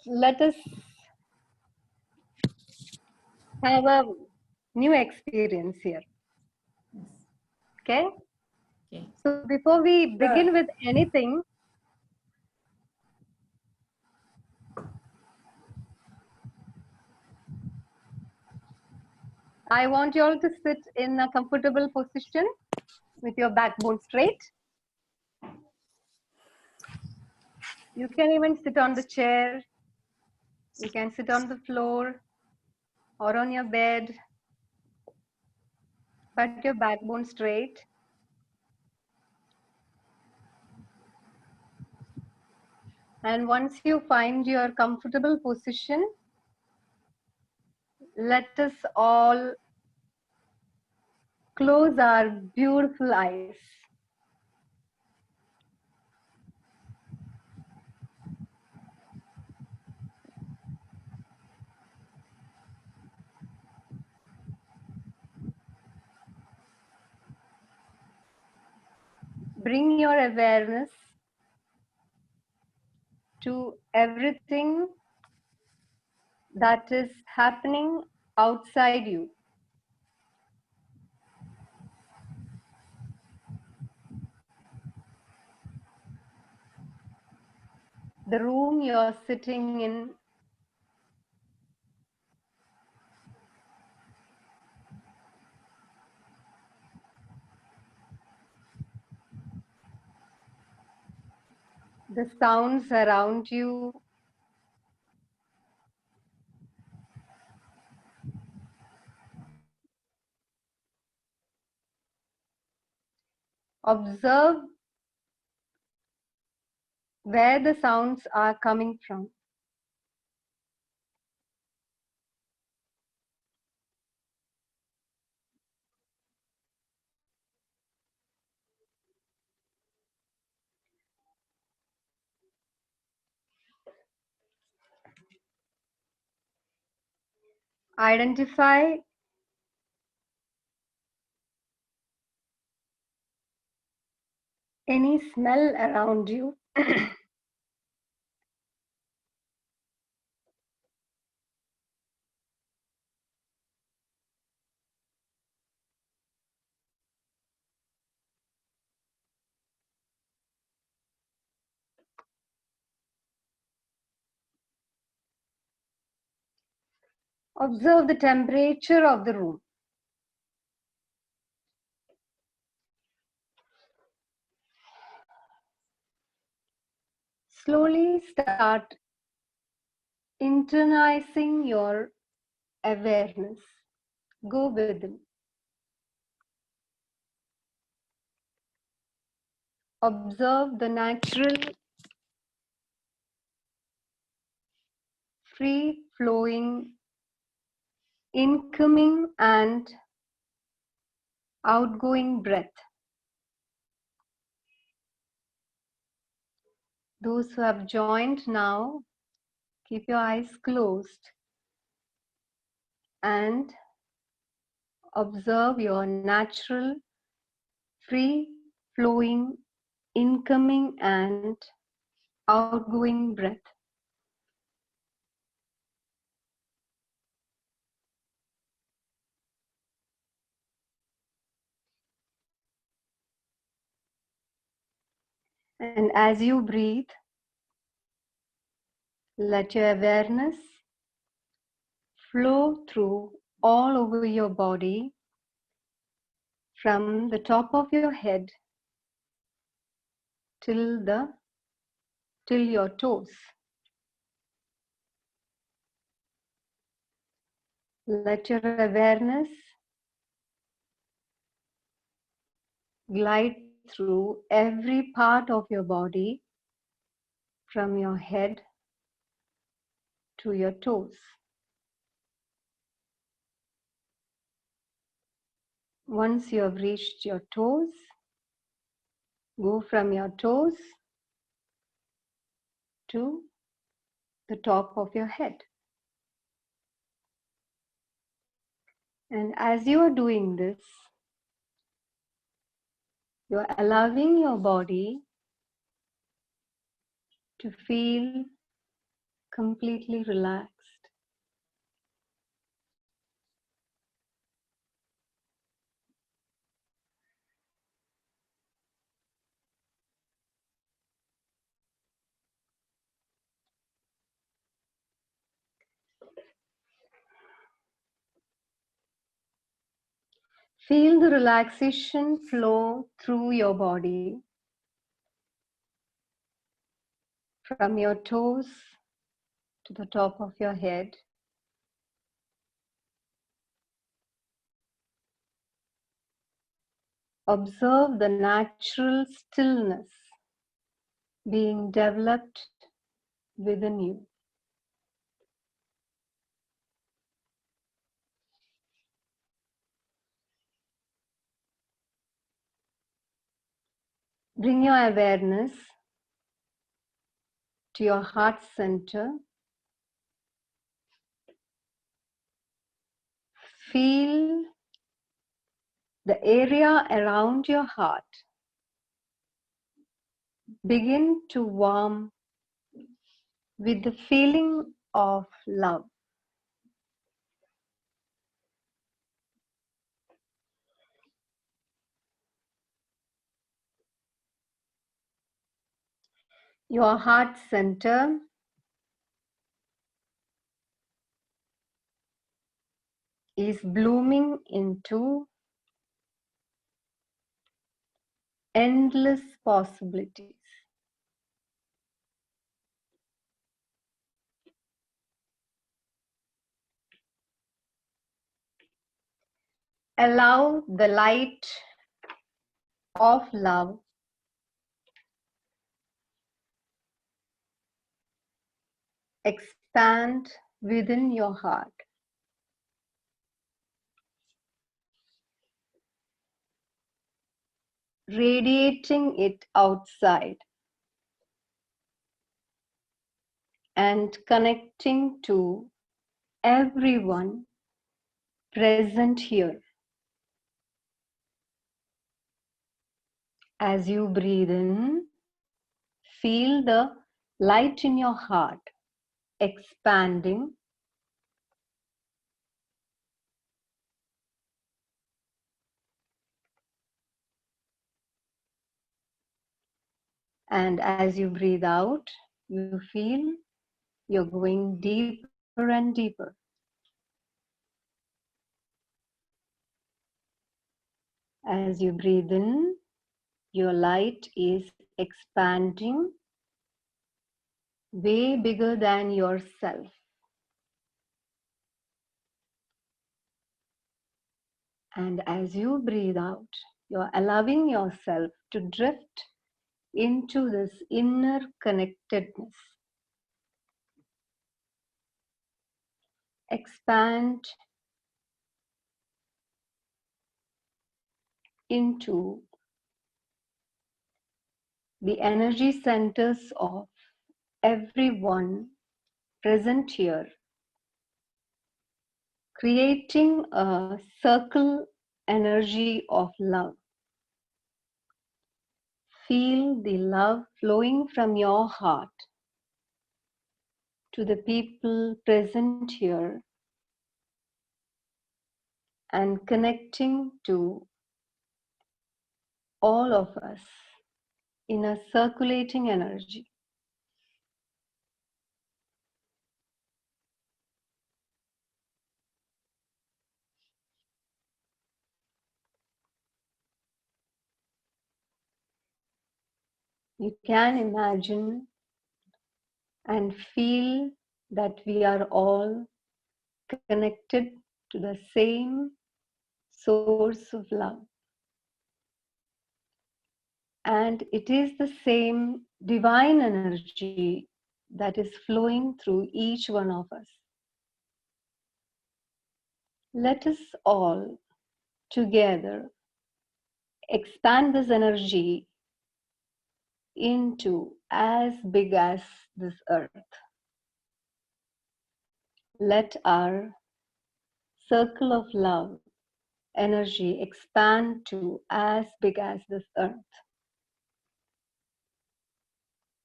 let us have a new experience here. Okay? Okay. So before we begin with anything, I want you all to sit in a comfortable position with your backbone straight. You can even sit on the chair. You can sit on the floor or on your bed. Put your backbone straight. And once you find your comfortable position, let us all close our beautiful eyes. Bring your awareness to everything that is happening outside you. The room you're sitting in, the sounds around you, observe where the sounds are coming from. Identify any smell around you. Observe the temperature of the room. Slowly start internalizing your awareness. Go within. Observe the natural, free-flowing, incoming and outgoing breath. Those who have joined now, keep your eyes closed and observe your natural, free-flowing, incoming and outgoing breath. And as you breathe, let your awareness flow through all over your body, from the top of your head till your toes. Let your awareness glide through every part of your body, from your head to your toes. Once you have reached your toes, go from your toes to the top of your head. And as you are doing this, you are allowing your body to feel completely relaxed. Feel the relaxation flow through your body, from your toes to the top of your head. Observe the natural stillness being developed within you. Bring your awareness to your heart center. Feel the area around your heart begin to warm with the feeling of love. Your heart center is blooming into endless possibilities. Allow the light of love expand within your heart. Radiating it outside and connecting to everyone present here. As you breathe in, feel the light in your heart expanding. And as you breathe out, you feel you're going deeper and deeper. As you breathe in, your light is expanding way bigger than yourself. And as you breathe out, you're allowing yourself to drift into this inner connectedness. Expand into the energy centers of everyone present here, creating a circle energy of love. Feel the love flowing from your heart to the people present here and connecting to all of us in a circulating energy. You can imagine and feel that we are all connected to the same source of love. And it is the same divine energy that is flowing through each one of us. Let us all together expand this energy into as big as this earth. Let our circle of love energy expand to as big as this earth.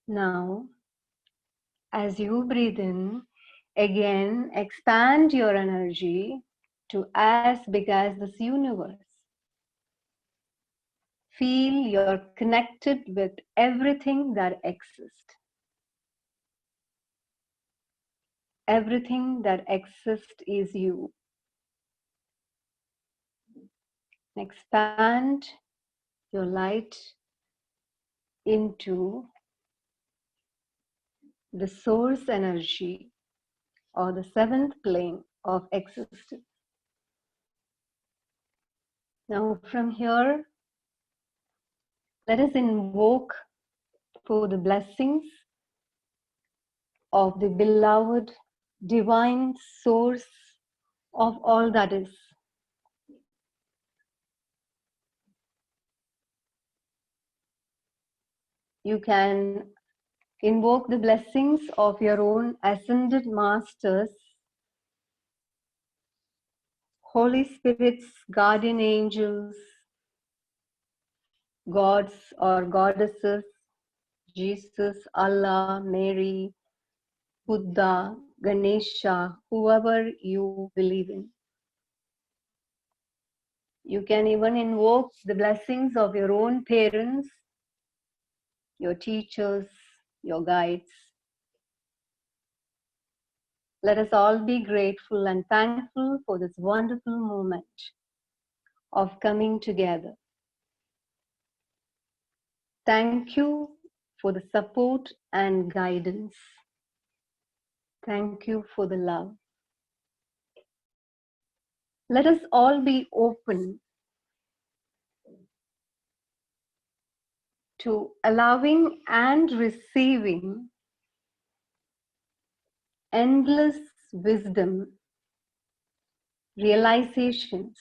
Now, As you breathe in, again expand your energy to as big as this universe. Feel you're connected with everything that exists. Everything that exists is you. Expand your light into the source energy or the seventh plane of existence. Now, from here, let us invoke for the blessings of the beloved divine source of all that is. You can invoke the blessings of your own ascended masters, Holy Spirits, guardian angels, gods or goddesses, Jesus, Allah, Mary, Buddha, Ganesha, whoever you believe in. You can even invoke the blessings of your own parents, your teachers, your guides. Let us all be grateful and thankful for this wonderful moment of coming together. Thank you for the support and guidance. Thank you for the love. Let us all be open to allowing and receiving endless wisdom, realizations.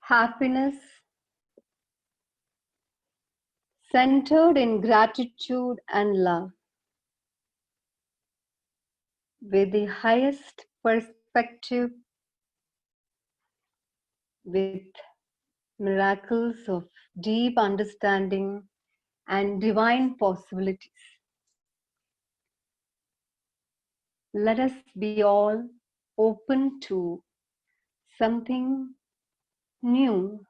Happiness centered in gratitude and love, with the highest perspective, with miracles of deep understanding and divine possibilities. Let us be all open to something new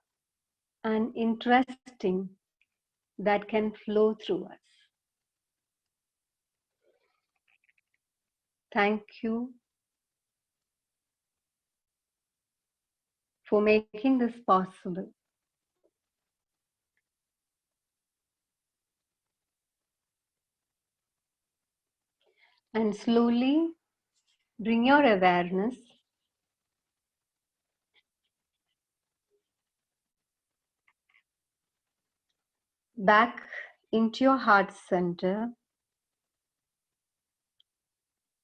and interesting that can flow through us. Thank you for making this possible. And slowly bring your awareness back into your heart center,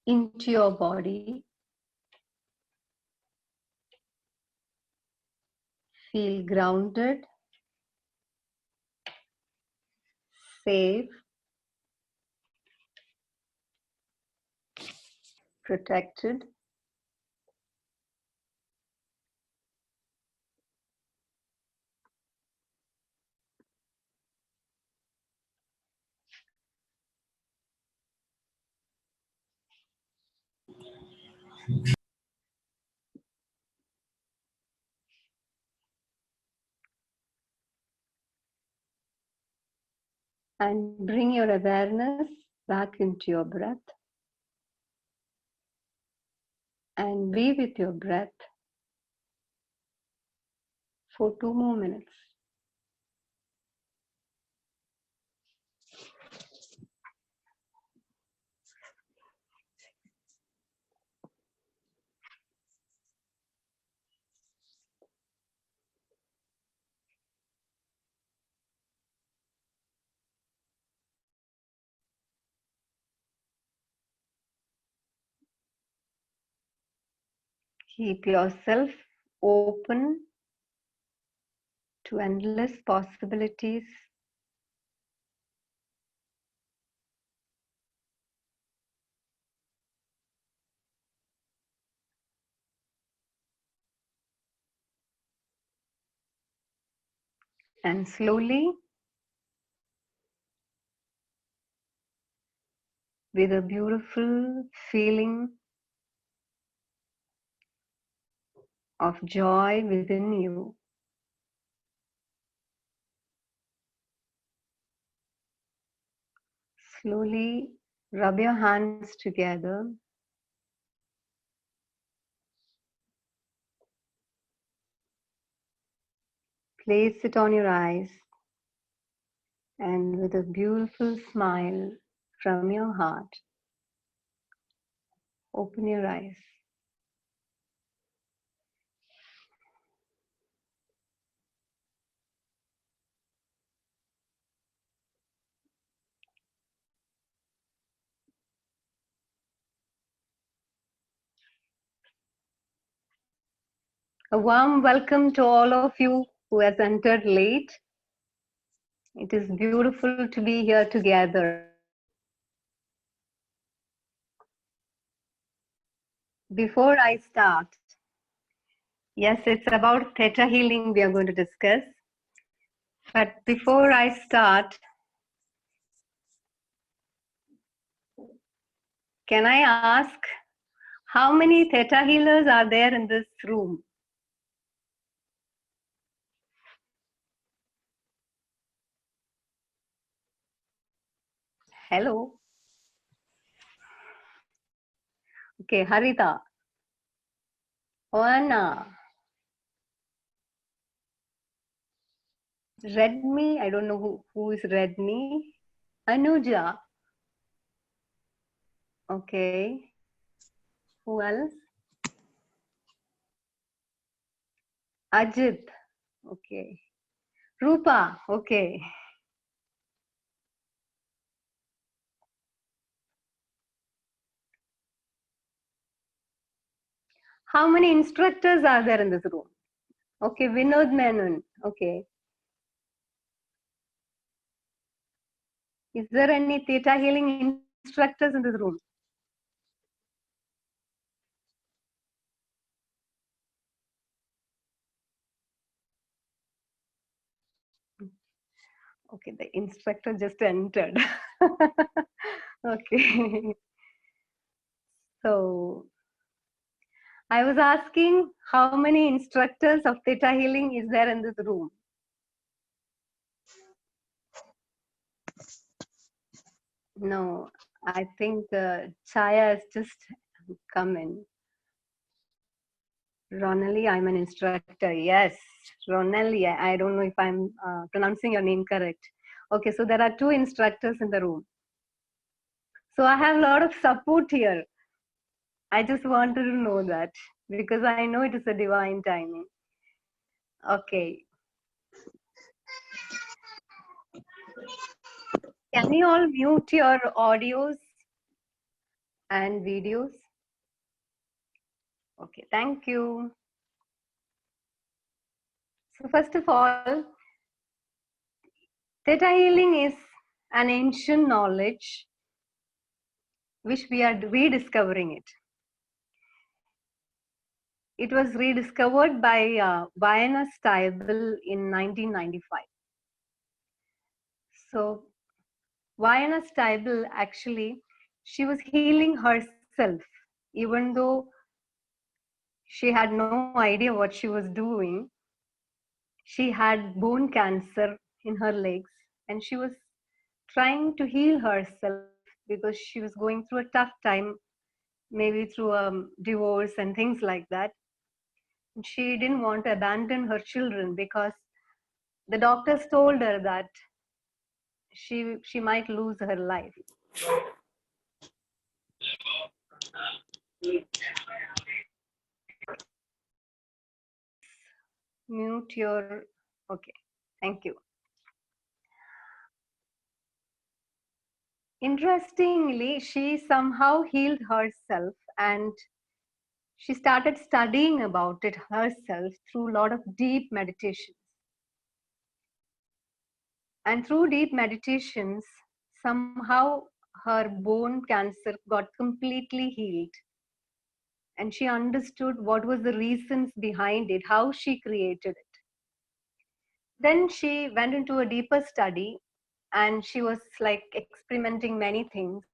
into your body. Feel grounded, safe, protected. And bring your awareness back into your breath. And be with your breath for 2 more minutes. Keep yourself open to endless possibilities. And slowly, with a beautiful feeling of joy within you, slowly rub your hands together. Place it on your eyes, and with a beautiful smile from your heart, open your eyes. A warm welcome to all of you who has entered late. It is beautiful to be here together. Before I start, yes, it's about theta healing we are going to discuss. But before I start, can I ask how many theta healers are there in this room? Hello. Okay, Harita. Oana. Redmi. I don't know who is Redmi. Anuja. Okay. Who else? Ajit. Okay. Rupa. Okay. How many instructors are there in this room? Okay, Vinod Menon. Okay. Is there any theta healing instructors in this room? Okay, the instructor just entered. Okay. So I was asking how many instructors of theta healing is there in this room? No, I think Chaya has just come in. Ronelli, I'm an instructor. Yes, Ronelli. I don't know if I'm pronouncing your name correct. Okay, so there are two instructors in the room. So I have a lot of support here. I just wanted to know that because I know it is a divine timing. Okay. Can you all mute your audios and videos? Okay, thank you. So first of all, theta healing is an ancient knowledge which we are rediscovering it. It was rediscovered by Vienna Steibel in 1995. So Vienna Steibel actually, she was healing herself, even though she had no idea what she was doing. She had bone cancer in her legs, and she was trying to heal herself because she was going through a tough time, maybe through a divorce and things like that. And she didn't want to abandon her children because the doctors told her that she might lose her life. Mute your, okay, thank you. Interestingly, she somehow healed herself and she started studying about it herself through a lot of deep meditations. And through deep meditations, somehow her bone cancer got completely healed. And she understood what was the reasons behind it, how she created it. Then she went into a deeper study, and she was like experimenting many things,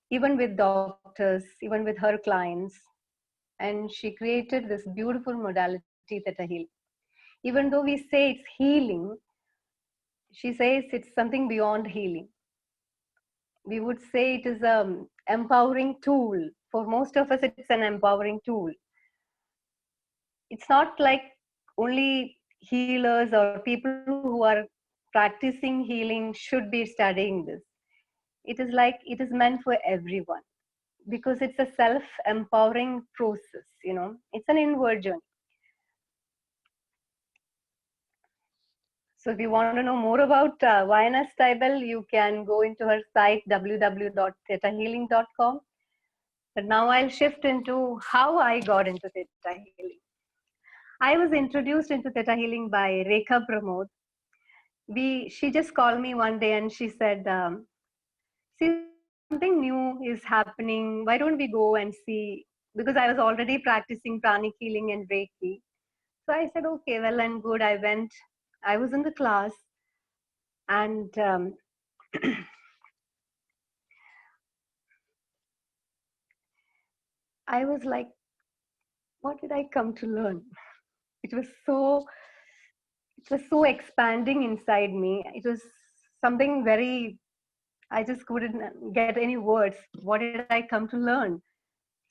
even with doctors, even with her clients. And she created this beautiful modality, Theta Healing. Even though we say it's healing, she says it's something beyond healing. We would say it is an empowering tool. For most of us, it's an empowering tool. It's not like only healers or people who are practicing healing should be studying this. It is like it is meant for everyone, because it's a self-empowering process, it's an inward journey. So if you want to know more about Vayana Steibel, you can go into her site www.thetahealing.com. But now I'll shift into how I got into Theta Healing. I was introduced into Theta Healing by Rekha Pramod. She just called me one day and she said, see, something new is happening. Why don't we go and see? Because I was already practicing pranic healing and Reiki. So I said, okay, well and good. I went. I was in the class, and I was like, what did I come to learn? It was so expanding inside me. It was something very, I just couldn't get any words. What did I come to learn?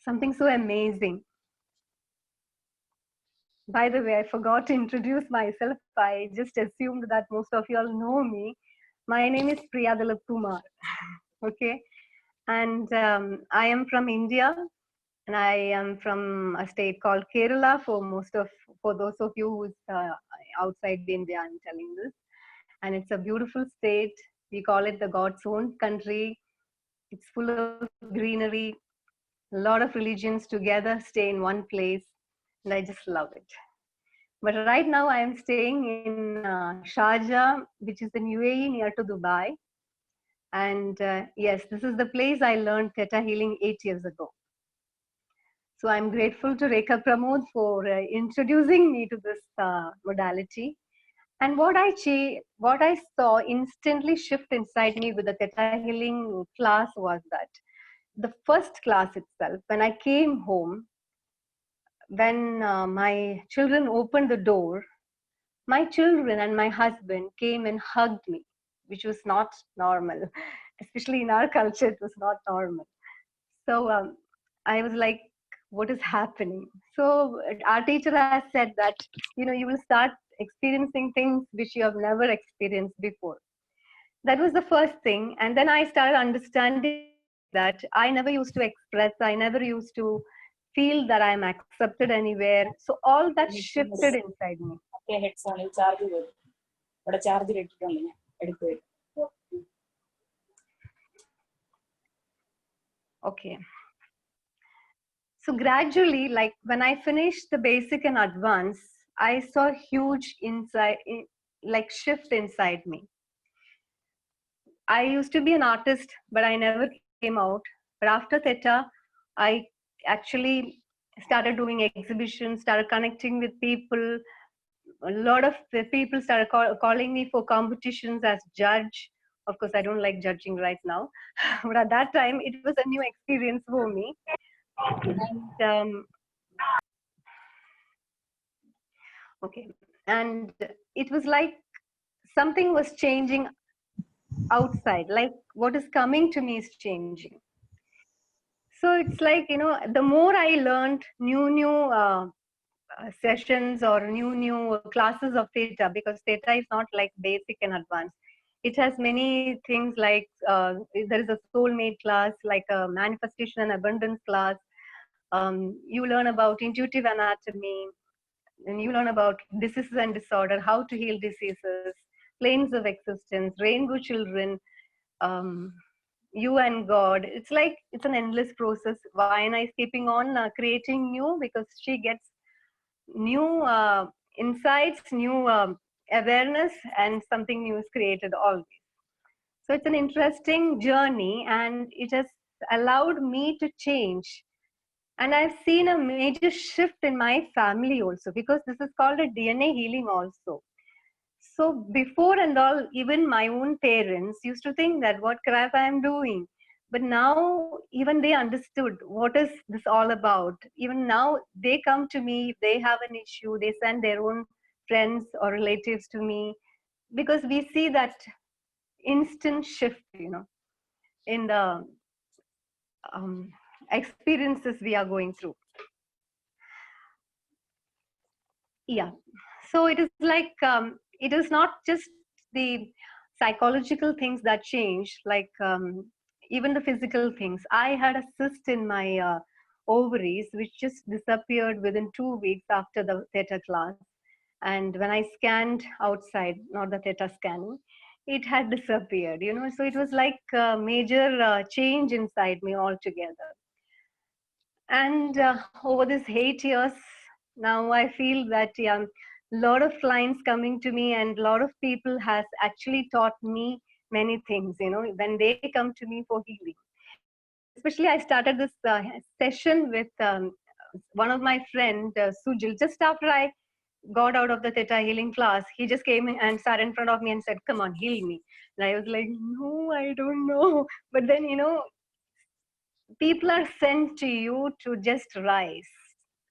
Something so amazing. By the way, I forgot to introduce myself. I just assumed that most of you all know me. My name is Priya Dilip Kumar. Okay. And I am from India, and I am from a state called Kerala. For those of you who's outside India, I'm telling this. And it's a beautiful state. We call it the God's own country. It's full of greenery. A lot of religions together stay in one place, and I just love it. But right now I am staying in Sharjah, which is in UAE near to Dubai. And yes, this is the place I learned Theta Healing 8 years ago. So I'm grateful to Rekha Pramod for introducing me to this modality. And what I saw instantly shift inside me with the Theta Healing class was that the first class itself, when I came home, when my children opened the door, my children and my husband came and hugged me, which was not normal. Especially in our culture, it was not normal. So I was like, what is happening? So our teacher has said that, you will start experiencing things which you have never experienced before. That was the first thing. And then I started understanding that I never used to express, I never used to feel that I'm accepted anywhere. So all that shifted inside me. Okay. So gradually, like when I finished the basic and advanced, I saw a huge shift inside me. I used to be an artist, but I never came out. But after Theta, I actually started doing exhibitions, started connecting with people. A lot of people started calling me for competitions as judge. Of course, I don't like judging right now, but at that time, it was a new experience for me. And okay, and it was like something was changing outside, like what is coming to me is changing. So it's like, the more I learned new sessions or new classes of Theta, because Theta is not like basic and advanced. It has many things like there is a soulmate class, like a manifestation and abundance class. You learn about intuitive anatomy, and you learn about diseases and disorder, how to heal diseases, planes of existence, rainbow children, you and God. It's like it's an endless process. Vayana is keeping on creating new, because she gets new insights, new awareness and something new is created always. So it's an interesting journey, and it has allowed me to change. And I've seen a major shift in my family also, because this is called a DNA healing also. So before and all, even my own parents used to think that what crap I am doing. But now even they understood what is this all about. Even now they come to me, if they have an issue, they send their own friends or relatives to me, because we see that instant shift, in the um, experiences we are going through. Yeah. So it is like, it is not just the psychological things that change, like even the physical things. I had a cyst in my ovaries, which just disappeared within 2 weeks after the theta class. And when I scanned outside, not the theta scanning, it had disappeared, So it was like a major change inside me altogether. And over this 8 years, now I feel that, yeah, a lot of clients coming to me, and a lot of people has actually taught me many things, when they come to me for healing. Especially I started this session with one of my friend, Sujil, just after I got out of the Theta healing class. He just came in and sat in front of me and said, come on, heal me. And I was like, no, I don't know. But then, people are sent to you to just rise.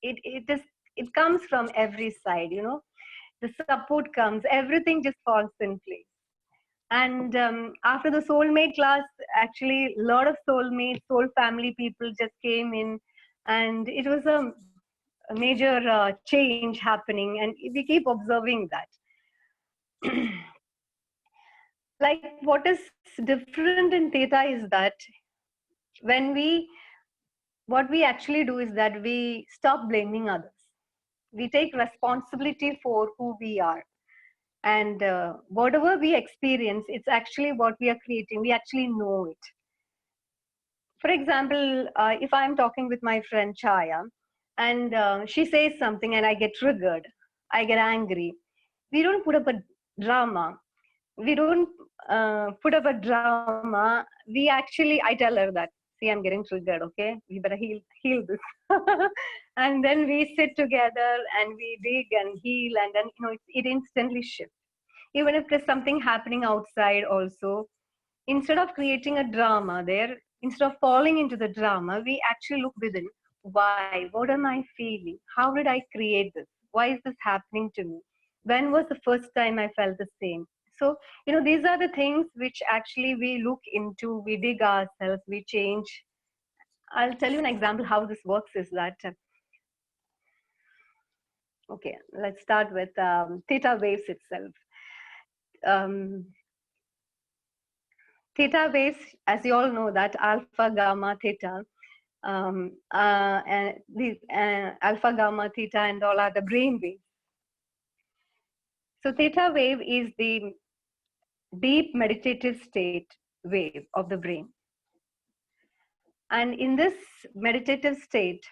It comes from every side, the support comes, everything just falls in place. And after the soulmate class, actually a lot of soulmates, soul family people just came in, and it was a major change happening, and we keep observing that. Like, what is different in theta is that when we what we actually do is that we stop blaming others. We take responsibility for who we are. And whatever we experience, it's actually what we are creating. We actually know it. For example, if I'm talking with my friend Chaya, and she says something and I get triggered, I get angry, we don't put up a drama. We don't put up a drama. We actually, I tell her that, see, I'm getting triggered, okay? We better heal this. And then we sit together and we dig and heal, and then, it instantly shifts. Even if there's something happening outside also, instead of creating a drama there, instead of falling into the drama, we actually look within. Why? What am I feeling? How did I create this? Why is this happening to me? When was the first time I felt the same? So, these are the things which actually we look into, we dig ourselves, we change. I'll tell you an example how this works is that, okay, let's start with theta waves itself. Um, Theta waves, as you all know, that alpha, gamma, theta, and these alpha, gamma, theta, and all are the brain waves. So theta wave is the deep meditative state wave of the brain. And in this meditative state,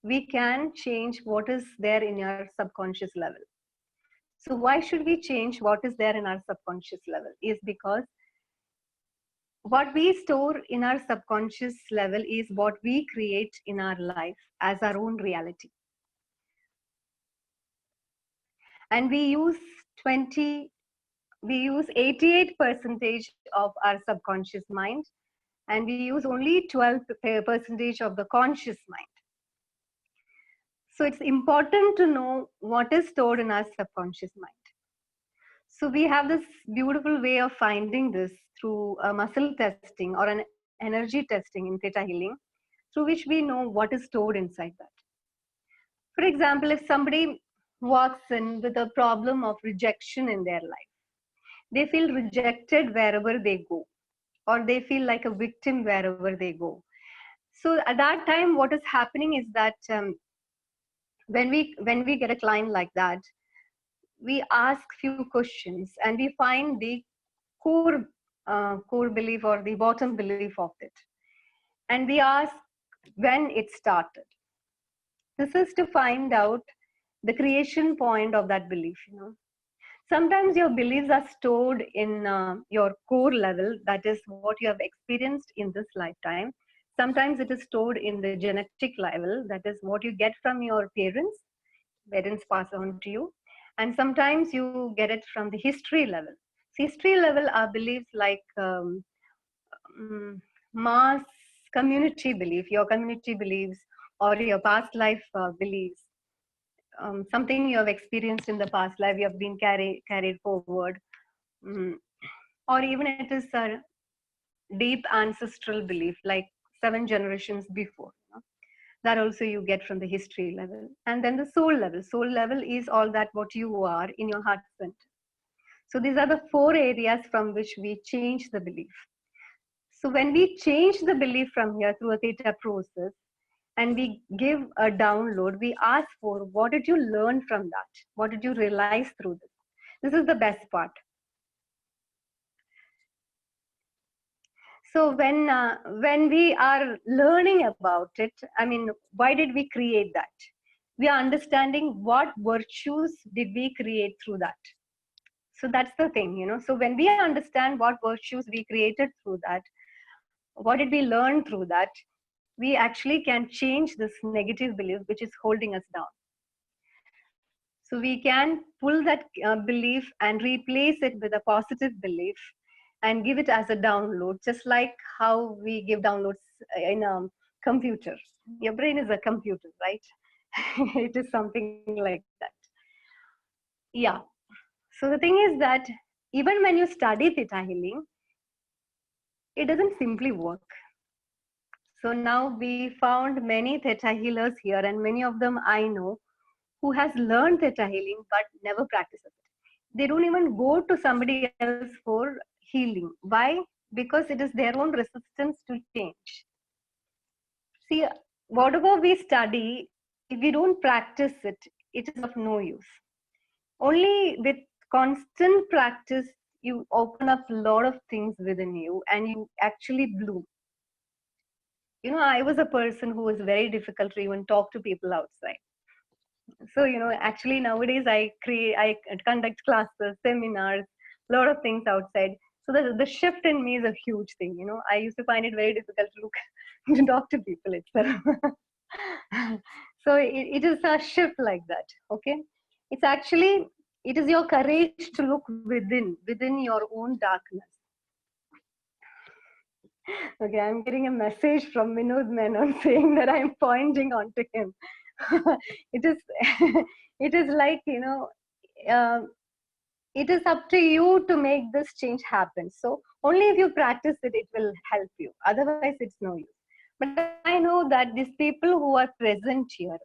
we can change what is there in your subconscious level. So why should we change what is there in our subconscious level? Is because what we store in our subconscious level is what we create in our life as our own reality. And we use 88% of our subconscious mind, and we use only 12% of the conscious mind. So it's important to know what is stored in our subconscious mind. So we have this beautiful way of finding this through a muscle testing or an energy testing in theta healing, through which we know what is stored inside that. For example, if somebody walks in with a problem of rejection in their life, they feel rejected wherever they go, or they feel like a victim wherever they go. So at that time, what is happening is that when we get a client like that, we ask few questions and we find the core belief or the bottom belief of it, and we ask when it started. This is to find out the creation point of that belief. Sometimes your beliefs are stored in your core level, that is what you have experienced in this lifetime. Sometimes it is stored in the genetic level, that is what you get from your parents. Parents pass on to you. And sometimes you get it from the history level. History level are beliefs like mass community belief, your community beliefs, or your past life beliefs, something you have experienced in the past life, you have been carried forward. Mm. Or even it is a deep ancestral belief, like 7 generations before. That also you get from the history level. And then the soul level. Soul level is all that what you are in your heart center. So these are the 4 areas from which we change the belief. So when we change the belief from here through a theta process, and we give a download, we ask for what did you learn from that? What did you realize through this? This is the best part. So when we are learning about it, I mean, why did we create that? We are understanding what virtues did we create through that. So that's the thing, So when we understand what virtues we created through that, what did we learn through that, we actually can change this negative belief which is holding us down. So we can pull that belief and replace it with a positive belief and give it as a download, just like how we give downloads in a computer. Your brain is a computer, right? It is something like that. Yeah. So the thing is that even when you study theta healing, it doesn't simply work. So now we found many theta healers here, and many of them I know who has learned theta healing but never practices it. They don't even go to somebody else for healing. Why? Because it is their own resistance to change. See, whatever we study, if we don't practice it, it is of no use. Only with constant practice, you open up a lot of things within you and you actually bloom. I was a person who was very difficult to even talk to people outside. So actually nowadays I conduct classes, seminars, a lot of things outside. So the shift in me is a huge thing. I used to find it very difficult to look to talk to people itself. So it is a shift like that. Okay, it's actually, it is your courage to look within your own darkness. Okay, I'm getting a message from Vinod Menon saying that I'm pointing onto him. It is it is like, uh, it is up to you to make this change happen. So only if you practice it, it will help you. Otherwise, it's no use. But I know that these people who are present here,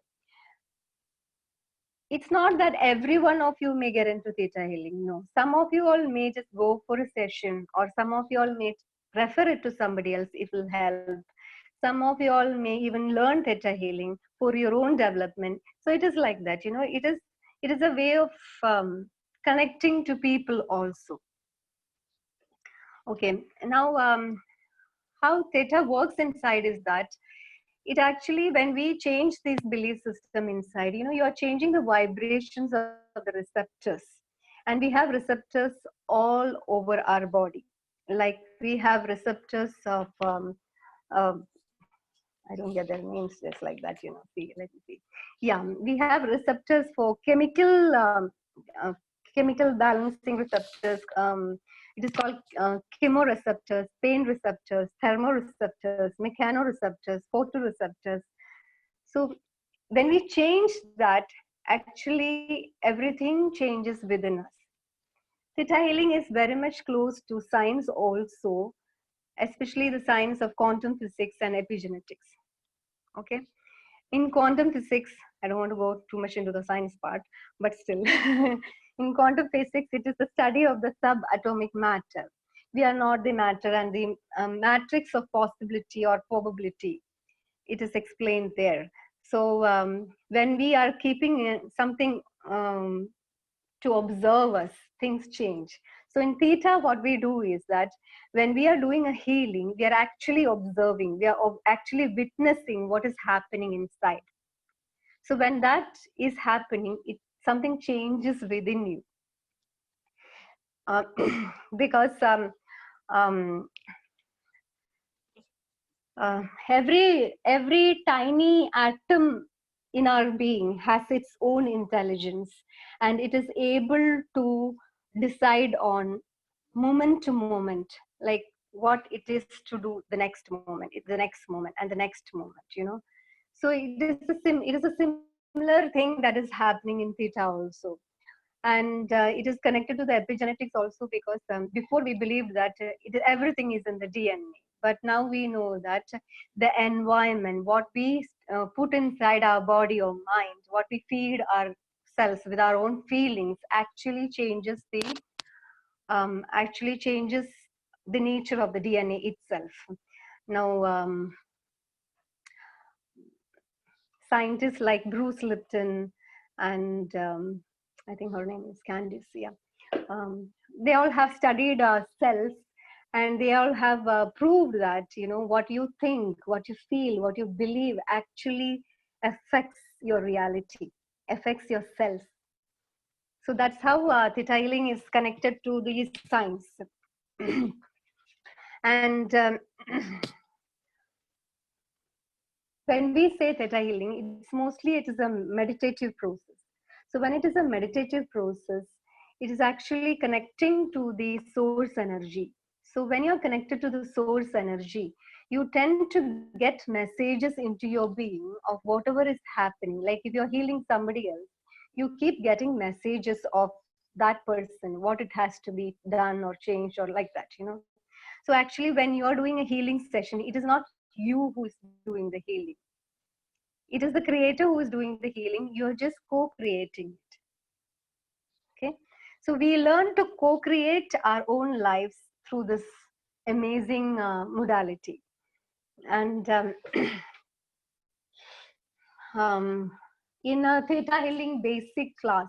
it's not that every one of you may get into theta healing. No, some of you all may just go for a session, or some of you all may refer it to somebody else if it will help. Some of you all may even learn theta healing for your own development. So it is like that. It is a way of connecting to people also. Okay, now how theta works inside is that it actually, when we change this belief system inside, you are changing the vibrations of the receptors. And we have receptors all over our body. Like we have receptors of uh, I don't get their names just like that, See, let me see. Yeah, we have receptors for uh, chemical balancing receptors. It is called chemoreceptors, pain receptors, thermoreceptors, mechanoreceptors, photoreceptors. So when we change that, actually everything changes within us. Theta healing is very much close to science also, especially the science of quantum physics and epigenetics. Okay, in quantum physics, I don't want to go too much into the science part, but still, in quantum physics, it is the study of the subatomic matter. We are not the matter, and the matrix of possibility or probability, it is explained there. So when we are keeping something to observe us, things change. So in theta, what we do is that when we are doing a healing, we are actually observing, we are actually witnessing what is happening inside. So when that is happening, something changes within you. uh, because um, every tiny atom in our being has its own intelligence, and it is able to decide on moment to moment, like what it is to do the next moment, the next moment, and the next moment, you know. So it is a similar thing that is happening in theta also. And it is connected to the epigenetics also, because before we believed that everything is in the DNA, but now we know that the environment, what we put inside our body or mind, what we feed ourselves with our own feelings, actually changes the nature of the DNA itself. Now, scientists like Bruce Lipton and I think her name is Candice, yeah. They all have studied cells, and they all have proved that, you know, what you think, what you feel, what you believe actually affects your reality, affects your cells. So that's how theta healing is connected to these signs. And when we say theta healing, it is a meditative process. So when it is a meditative process, it is actually connecting to the source energy. So when you're connected to the source energy, you tend to get messages into your being of whatever is happening. Like if you're healing somebody else, you keep getting messages of that person, what it has to be done or changed or like that, you know. So actually, when you're doing a healing session, it is not you who is doing the healing. It is the creator who is doing the healing. You're just co-creating it. Okay. So we learn to co-create our own lives through this amazing modality. And in a theta healing basic class,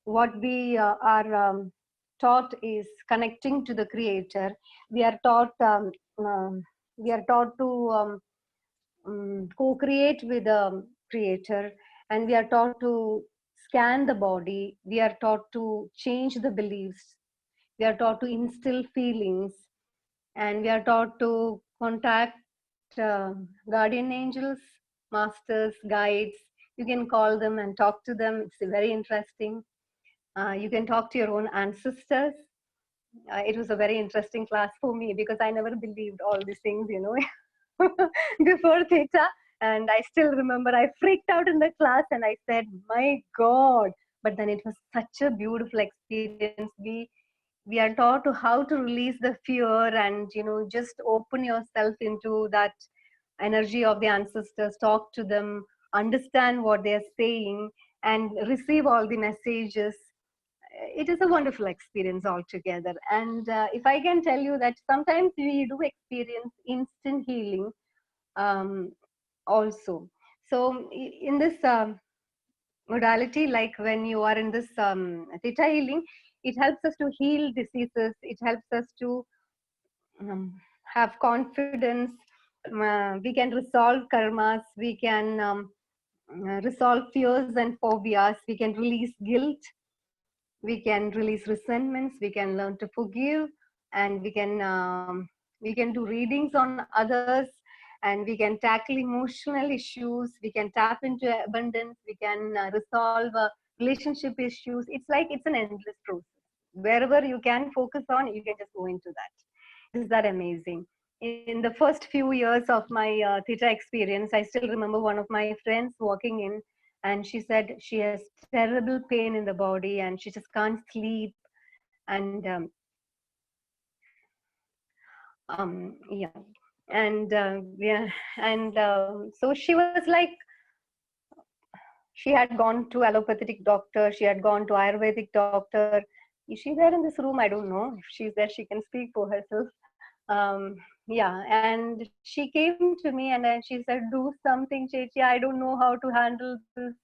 what we are taught is connecting to the creator. We are taught to co-create with the creator, and we are taught to scan the body. We are taught to change the beliefs. We are taught to instill feelings, and we are taught to contact guardian angels, masters, guides. You can call them and talk to them. It's very interesting. You can talk to your own ancestors. It was a very interesting class for me because I never believed all these things, you know, before theta. And I still remember I freaked out in the class and I said, my God. But then it was such a beautiful experience. We are taught to how to release the fear and, you know, just open yourself into that energy of the ancestors, talk to them, understand what they're saying, and receive all the messages. It is a wonderful experience altogether. And if I can tell you that sometimes we do experience instant healing also. So in this modality, like when you are in this theta healing, it helps us to heal diseases. It helps us to have confidence. We can resolve karmas. We can resolve fears and phobias. We can release guilt. We can release resentments. We can learn to forgive, and we can do readings on others, and we can tackle emotional issues. We can tap into abundance. We can resolve relationship issues. It's an endless process. Wherever you can focus on, you can just go into that. Is that amazing? In the first few years of my theta experience, I still remember one of my friends walking in, and she said she has terrible pain in the body and she just can't sleep. And yeah, and yeah, and so she was like, she had gone to allopathic doctor, she had gone to Ayurvedic doctor. Is she there in this room? I don't know. If she's there, she can speak for herself. Yeah, and she came to me and then she said, do something, Chechi. I don't know how to handle this.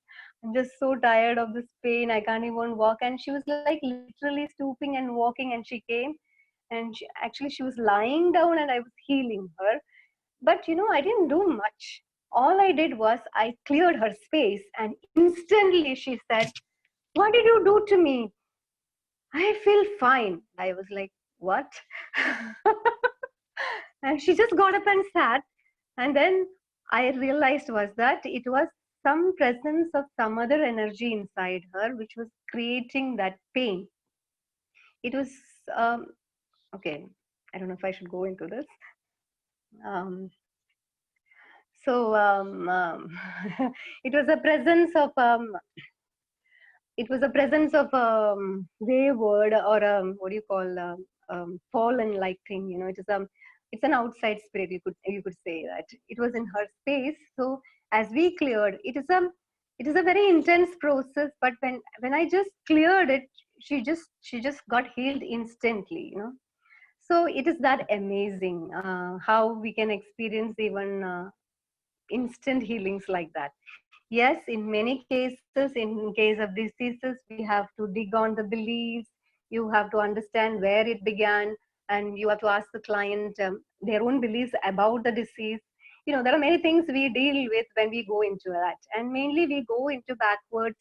I'm just so tired of this pain. I can't even walk. And she was like literally stooping and walking, and she came, and she was lying down and I was healing her. But you know, I didn't do much. All I did was I cleared her space, and instantly she said, what did you do to me? I feel fine. I was like, what? And she just got up and sat. And then I realized was that it was some presence of some other energy inside her, which was creating that pain. It was, um, okay, I don't know if I should go into this. Um, so it was a presence of wayward, or what do you call, fallen like thing. You know, it's an outside spirit. You could say that it was in her space. So as we cleared, it is a very intense process. But when I just cleared it, she just got healed instantly. You know, so it is that amazing how we can experience even instant healings like that. Yes, in many cases, in case of diseases, we have to dig on the beliefs. You have to understand where it began, and you have to ask the client their own beliefs about the disease. You know, there are many things we deal with when we go into that, and mainly we go into backwards,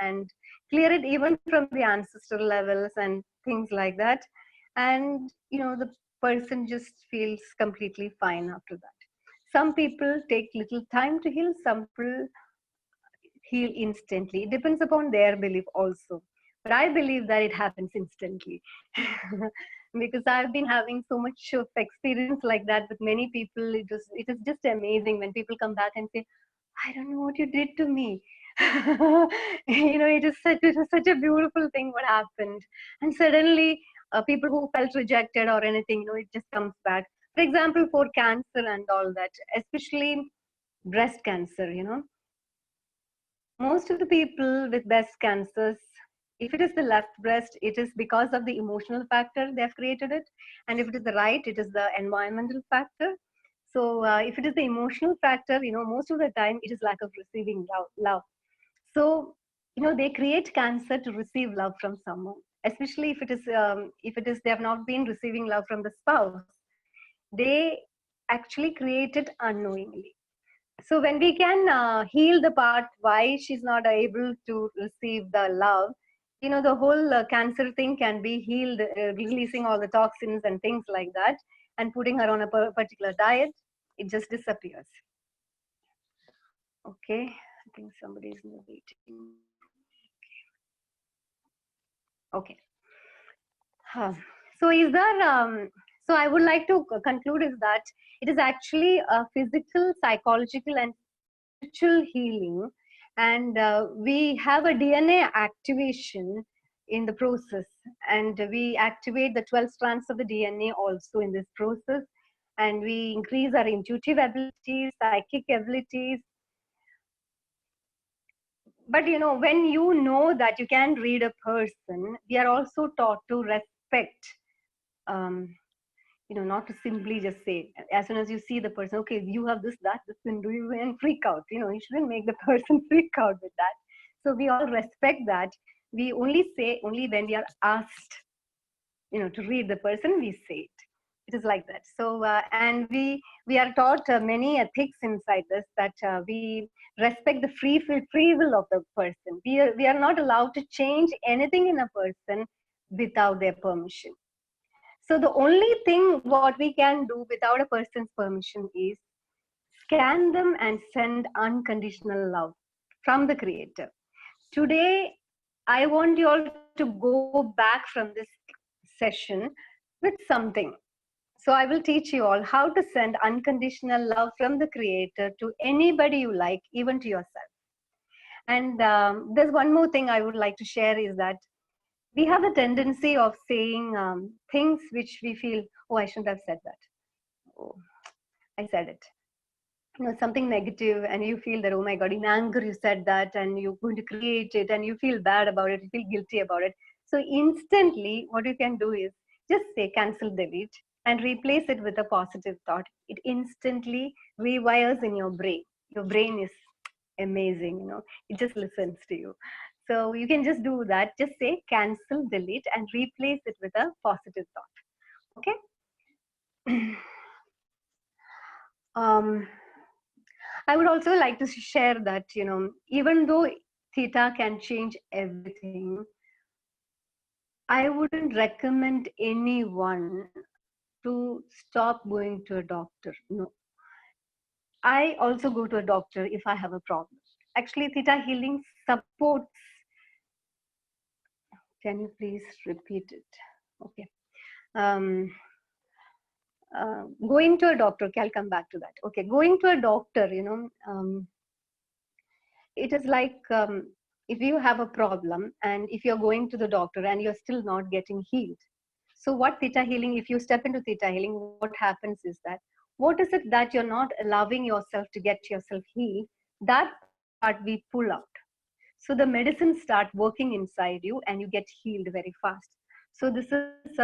and clear it even from the ancestral levels and things like that. And you know, the person just feels completely fine after that. Some people take little time to heal, some people heal instantly. It depends upon their belief also. But I believe that it happens instantly. Because I've been having so much of experience like that with many people. It is just amazing when people come back and say, I don't know what you did to me. You know, it is such a beautiful thing what happened. And suddenly people who felt rejected or anything, you know, it just comes back. For example, for cancer and all that, especially breast cancer, you know, most of the people with breast cancers, if it is the left breast, it is because of the emotional factor they have created it. And if it is the right, it is the environmental factor. So if it is the emotional factor, you know, most of the time it is lack of receiving love. So, you know, they create cancer to receive love from someone, especially if it is they have not been receiving love from the spouse. They actually create it unknowingly. So when we can heal the part why she's not able to receive the love, you know, the whole cancer thing can be healed, releasing all the toxins and things like that, and putting her on a particular diet, it just disappears. Okay, I think somebody is in the waiting. Okay. Huh. So is there? So I would like to conclude is that it is actually a physical, psychological, and spiritual healing, and we have a DNA activation in the process, and we activate the 12 strands of the DNA also in this process, and we increase our intuitive abilities, psychic abilities. But you know, when you know that you can read a person, we are also taught to respect. Um, you know, not to simply just say, as soon as you see the person, okay, you have this syndrome, you and freak out. You know, you shouldn't make the person freak out with that. So we all respect that. We only say only when we are asked, you know, to read the person, we say it. It is like that. So and we are taught many ethics inside this, that we respect the free will of the person. We are not allowed to change anything in a person without their permission. So the only thing what we can do without a person's permission is scan them and send unconditional love from the creator. Today, I want you all to go back from this session with something. So I will teach you all how to send unconditional love from the creator to anybody you like, even to yourself. And there's one more thing I would like to share is that we have a tendency of saying things which we feel, oh, I shouldn't have said that. Oh, I said it. You know, something negative, and you feel that, oh my God, in anger you said that, and you're going to create it, and you feel bad about it, you feel guilty about it. So instantly, what you can do is just say cancel, delete, and replace it with a positive thought. It instantly rewires in your brain. Your brain is amazing, you know, it just listens to you. So you can just do that. Just say cancel, delete, and replace it with a positive thought. Okay. um, I would also like to share that, you know, even though theta can change everything, I wouldn't recommend anyone to stop going to a doctor. No. I also go to a doctor if I have a problem. Actually, Theta Healing supports. Can you please repeat it? Okay. Um, Going to a doctor, okay, I'll come back to that. Okay, going to a doctor, it is like if you have a problem and if you're going to the doctor and you're still not getting healed. So what Theta Healing, if you step into Theta Healing, what happens is that, what is it that you're not allowing yourself to get yourself healed? That part we pull out. So the medicine start working inside you and you get healed very fast. So this is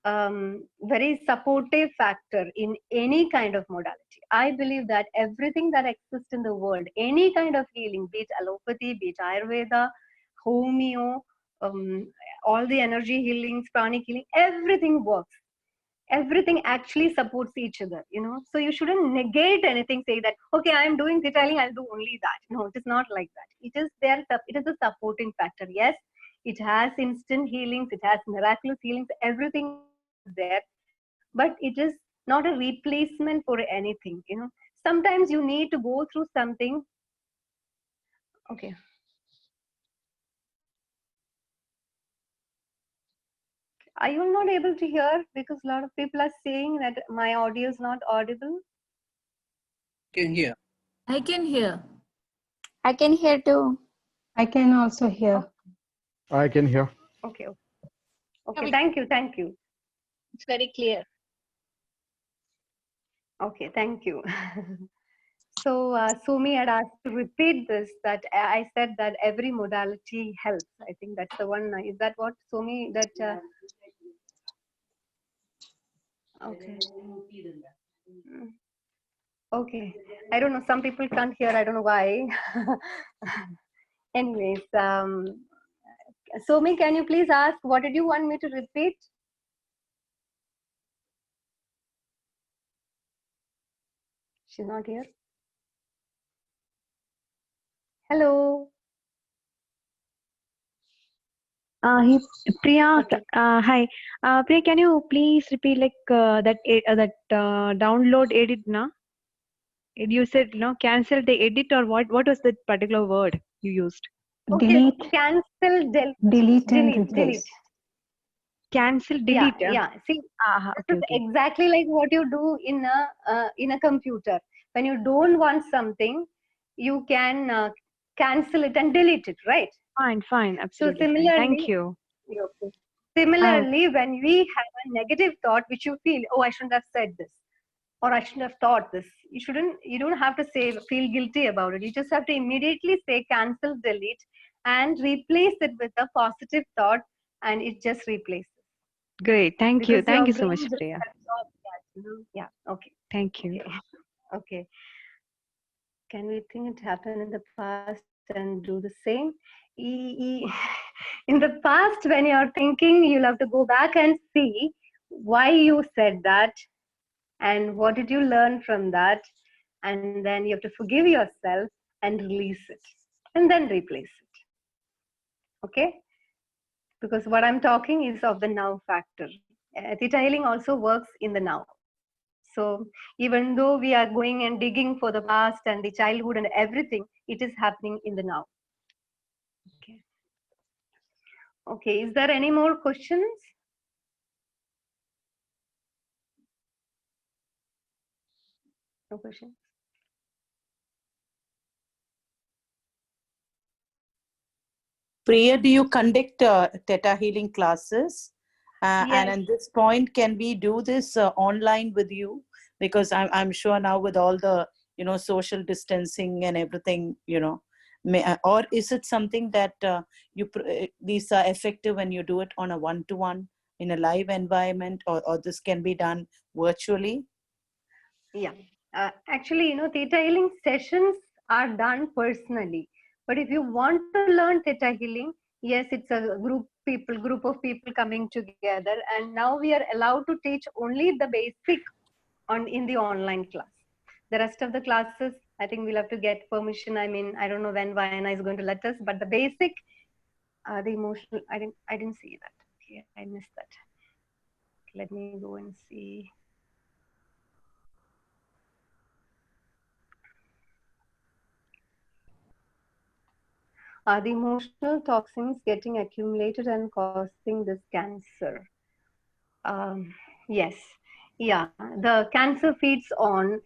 very supportive factor in any kind of modality. I believe that everything that exists in the world, any kind of healing, be it allopathy, be it Ayurveda, homeo, all the energy healings, pranic healing, everything works. Everything actually supports each other, So you shouldn't negate anything, say that, okay, I am doing detailing, I'll do only that. No, it is not like that. It is there, it is a supporting factor. Yes, it has instant healings, it has miraculous healings, everything is there, but it is not a replacement for anything, Sometimes you need to go through something. Okay. Are you not able to hear? Because a lot of people are saying that my audio is not audible. Can hear. I can hear. I can hear too. I can also hear. I can hear. Okay. Okay. Thank you. Thank you. It's very clear. Okay. Thank you. So Sumi had asked to repeat this, that I said that every modality helps. I think that's the one. Is that what, Sumi? That okay. Okay. I don't know. Some people can't hear. I don't know why. Anyways, Sumi, can you please ask, what did you want me to repeat? She's not here. Hello. Priya, Okay. hi. Priya, can you please repeat that download edit na? You said no, cancel the edit, or what? What was the particular word you used? Okay. Delete, Cancel, delete and delete. replace. Cancel, delete. Yeah. See, Okay, this is exactly like what you do in a computer. When you don't want something, you can cancel it and delete it, right? Fine, So absolutely similarly, fine. Thank you. Okay. Similarly, when we have a negative thought, which you feel, oh, I shouldn't have said this, or I shouldn't have thought this. You don't have to feel guilty about it. You just have to immediately say cancel, delete, and replace it with a positive thought, and it just replaces. Great, thank you. Because Thank your you so brain much, just Priya. absorbs that, Yeah. Okay. Thank you. Okay. Okay. Can we think it happened in the past and do the same? In the past, when you're thinking, you'll have to go back and see why you said that and what did you learn from that. And then you have to forgive yourself and release it and then replace it. Okay? Because what I'm talking is of the now factor. Theta healing also works in the now. So even though we are going and digging for the past and the childhood and everything, it is happening in the now. Okay. Okay. Is there any more questions? No questions. Priya, do you conduct Theta Healing classes? Yes. And at this point, can we do this online with you? Because I'm sure now with all the social distancing and everything, or is it something that these are effective when you do it on a one-to-one in a live environment, or this can be done virtually? Yeah. Actually, Theta healing sessions are done personally. But if you want to learn Theta healing, yes, it's a group of people coming together. And now we are allowed to teach only the basic in the online class. The rest of the classes, I think we'll have to get permission. I mean, I don't know when Vayana is going to let us, but the basic The emotional. I didn't see that. Okay, I missed that. Let me go and see. Are the emotional toxins getting accumulated and causing this cancer? Um, yes. Yeah. The cancer feeds on.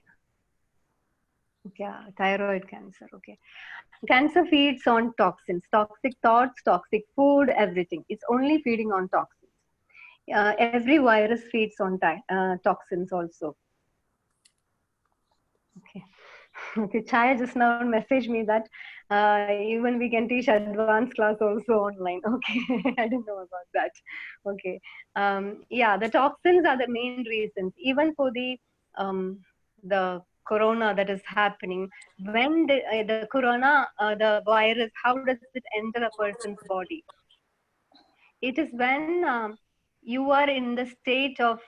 Yeah, thyroid cancer. Okay. Cancer feeds on toxins, toxic thoughts, toxic food, everything. It's only feeding on toxins. Every virus feeds on toxins also. Okay. Okay. Chaya just now messaged me that even we can teach advanced class also online. Okay. I didn't know about that. Okay. Yeah, the toxins are the main reasons. Even for the corona that is happening, when the corona, the virus, how does it enter a person's body? It is when you are in the state of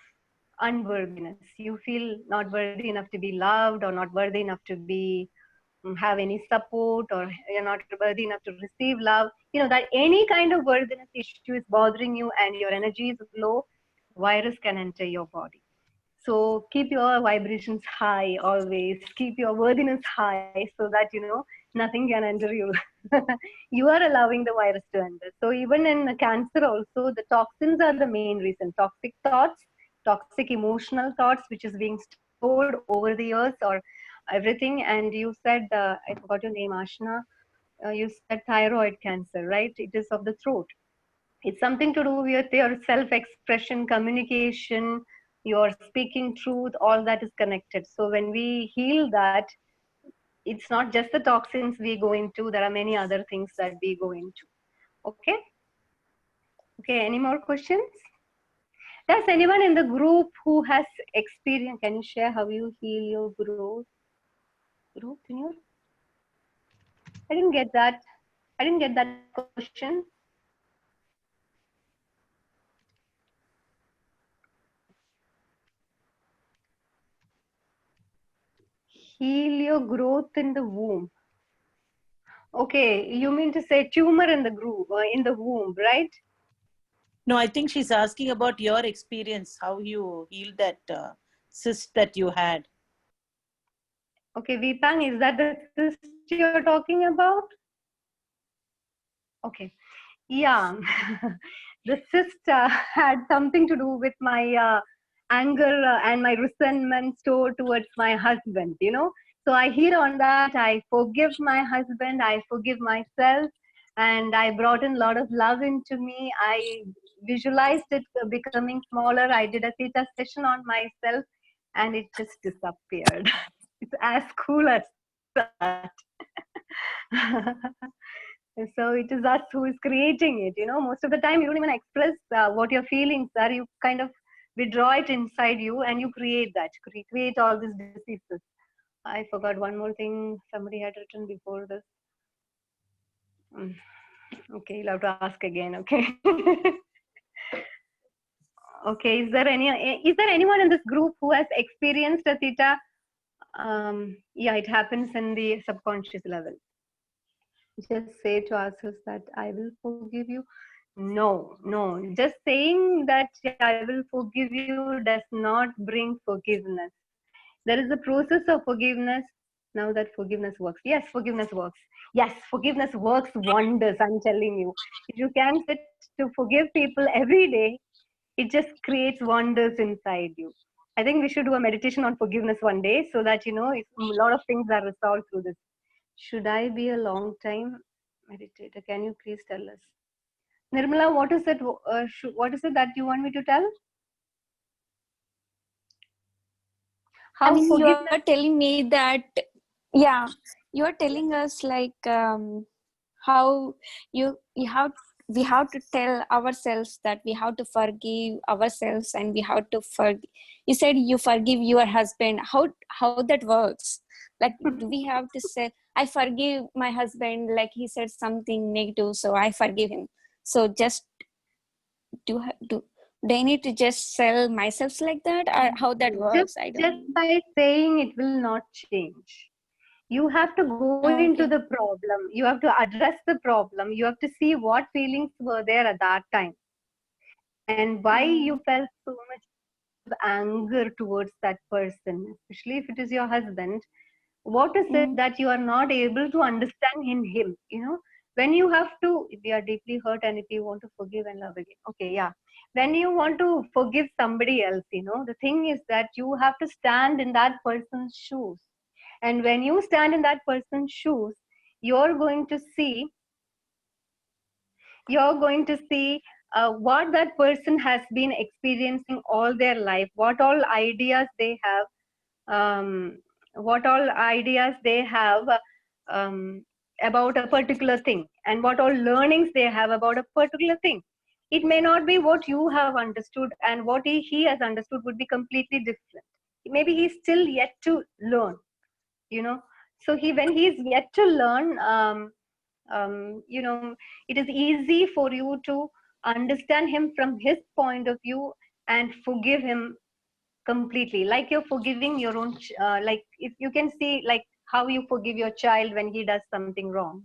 unworthiness. You feel not worthy enough to be loved or not worthy enough to be have any support, or you're not worthy enough to receive love. You know that any kind of worthiness issue is bothering you and your energy is low, virus can enter your body. So keep your vibrations high always. Keep your worthiness high so that nothing can enter you. You are allowing the virus to enter. So even in the cancer also, the toxins are the main reason. Toxic thoughts, toxic emotional thoughts, which is being stored over the years, or everything. And you said, I forgot your name, Ashna. You said thyroid cancer, right? It is of the throat. It's something to do with your self-expression, communication, your speaking truth, all that is connected. So when we heal that, it's not just the toxins we go into, there are many other things that we go into. Okay? Okay, any more questions? Does anyone in the group who has experience, can you share how you heal your growth in your? I didn't get that. I didn't get that question. Heal your growth in the womb. Okay, you mean to say tumor in the in the womb, right? No, I think she's asking about your experience, how you healed that cyst that you had. Okay, Vipang, is that the cyst you're talking about? Okay, yeah. The cyst had something to do with my anger and my resentment towards my husband. So I heal on that. I forgive my husband. I forgive myself. And I brought in a lot of love into me. I visualized it becoming smaller. I did a theta session on myself and it just disappeared. It's as cool as that. So it is us who is creating it. Most of the time you don't even express what your feelings are. You kind of withdraw it inside you and you create that, create all these diseases. I forgot one more thing somebody had written before this. Mm, okay, you'll have to ask again. Okay. Okay, is there anyone in this group who has experienced a theta? Yeah, it happens in the subconscious level. Just say to ourselves that I will forgive you. No, just saying that I will forgive you does not bring forgiveness. There is a process of forgiveness. Now that forgiveness works. Yes, forgiveness works. Yes, forgiveness works wonders, I'm telling you. If you can sit to forgive people every day, it just creates wonders inside you. I think we should do a meditation on forgiveness one day so that, a lot of things are resolved through this. Should I be a long time meditator? Can you please tell us? Nirmala, what is it? What is it that you want me to tell? I How mean, you are forgiveness? telling me that, yeah, you are telling us like how you have we have to tell ourselves that we have to forgive ourselves and we have to forgive. You said you forgive your husband. How that works? Like, do we have to say, I forgive my husband, like he said something negative, so I forgive him? So just do they need to just sell myself like that, or how that Just, works? I just don't. by saying it will not change. You have to go into Okay. the problem. You have to address the problem. You have to see what feelings were there at that time and why you Mm, felt so much anger towards that person, especially if it is your husband. What is it mm, that you are not able to understand in him? When you have to, if you are deeply hurt and if you want to forgive and love again, okay, yeah. When you want to forgive somebody else, the thing is that you have to stand in that person's shoes. And when you stand in that person's shoes, you're going to see you're going to see what that person has been experiencing all their life, um, what all ideas they have um, about a particular thing, and what all learnings they have about a particular thing. It may not be what you have understood, and what he has understood would be completely different. Maybe he's still yet to learn, you know. So when he's yet to learn, it is easy for you to understand him from his point of view and forgive him completely, like you're forgiving your own like if you can see like how you forgive your child when he does something wrong.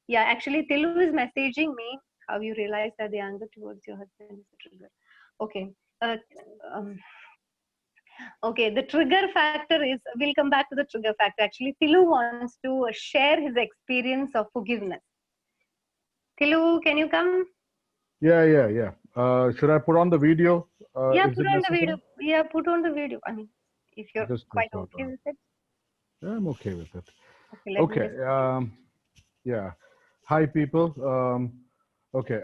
Yeah, actually Tilu is messaging me how you realize that the anger towards your husband is a trigger. Okay. uh, um, okay, the trigger factor is, we'll come back to the trigger factor. Actually Tilu wants to share his experience of forgiveness. Tilu, can you come? Yeah. Should I put on the video? Yeah, Is put it on the video. necessary? Yeah, put on the video. I mean, if you're Just quite hold okay on. with it. Yeah, I'm okay with it. Okay, let me Okay. just. Yeah. Hi, people. Okay.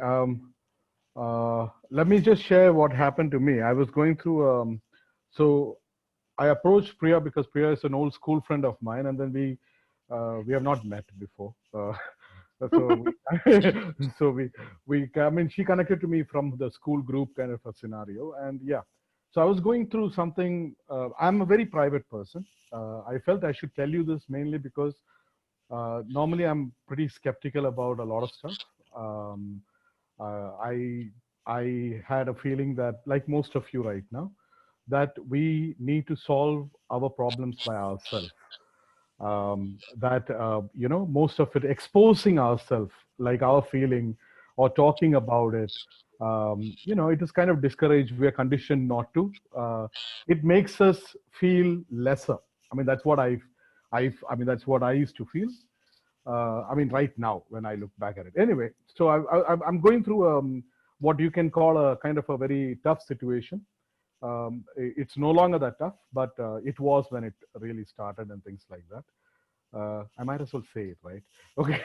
Let me just share what happened to me. I was going through. So I approached Priya because Priya is an old school friend of mine, and then we have not met before. So we, so we I mean, she connected to me from the school group kind of a scenario, and yeah. So I was going through something. I'm a very private person. I felt I should tell you this mainly because normally I'm pretty skeptical about a lot of stuff. Um, I had a feeling that, like most of you right now, that we need to solve our problems by ourselves. That most of it exposing ourselves, like our feeling or talking about it, it is kind of discouraged. We are conditioned not to. It makes us feel lesser. I mean, that's what I mean, that's what I used to feel. I mean, right now when I look back at it. Anyway, so I'm going through what you can call a kind of a very tough situation. It's no longer that tough, but it was when it really started and things like that. I might as well say it, right? Okay.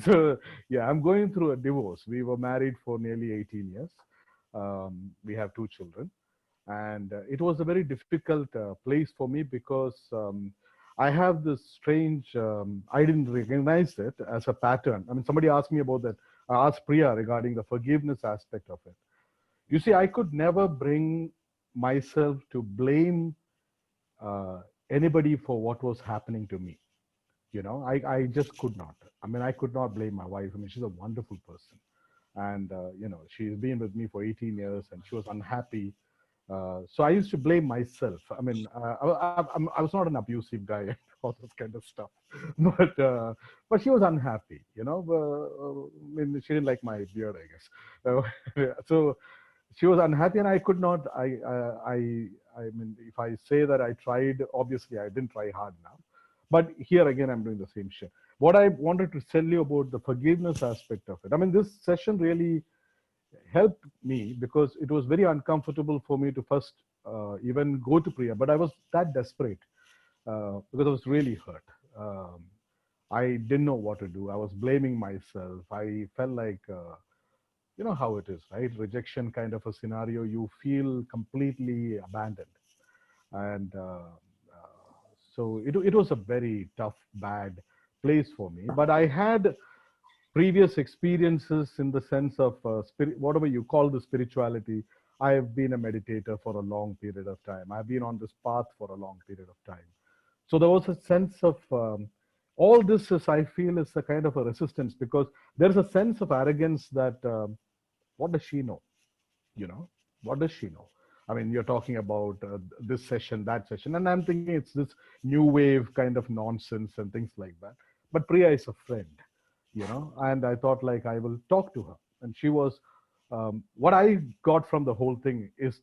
So yeah, I'm going through a divorce. We were married for nearly 18 years. We have two children, and it was a very difficult place for me because I have this strange. I didn't recognize it as a pattern. I mean, somebody asked me about that. I asked Priya regarding the forgiveness aspect of it. You see, I could never bring myself to blame uh, anybody for what was happening to me. I just could not. I mean, I could not blame my wife. I mean, she's a wonderful person, and she's been with me for 18 years, and she was unhappy. So I used to blame myself. I mean, I was not an abusive guy and all this kind of stuff, but she was unhappy. I mean, she didn't like my beard, I guess. So she was unhappy, and I could not. I mean, if I say that I tried, obviously I didn't try hard enough. But here again, I'm doing the same shit. What I wanted to tell you about the forgiveness aspect of it. I mean, this session really helped me because it was very uncomfortable for me to first even go to Priya, but I was that desperate because I was really hurt. I didn't know what to do. I was blaming myself. I felt like, you know how it is, right? Rejection kind of a scenario. You feel completely abandoned. And so it was a very tough, bad place for me. But I had previous experiences in the sense of spirit, whatever you call the spirituality. I have been a meditator for a long period of time. I've been on this path for a long period of time. So there was a sense of all this is, I feel, is a kind of a resistance because there's a sense of arrogance that what does she know? You know, what does she know? I mean, you're talking about this session, that session, and I'm thinking it's this new wave kind of nonsense and things like that. But Priya is a friend, and I thought like I will talk to her. And she was, what I got from the whole thing is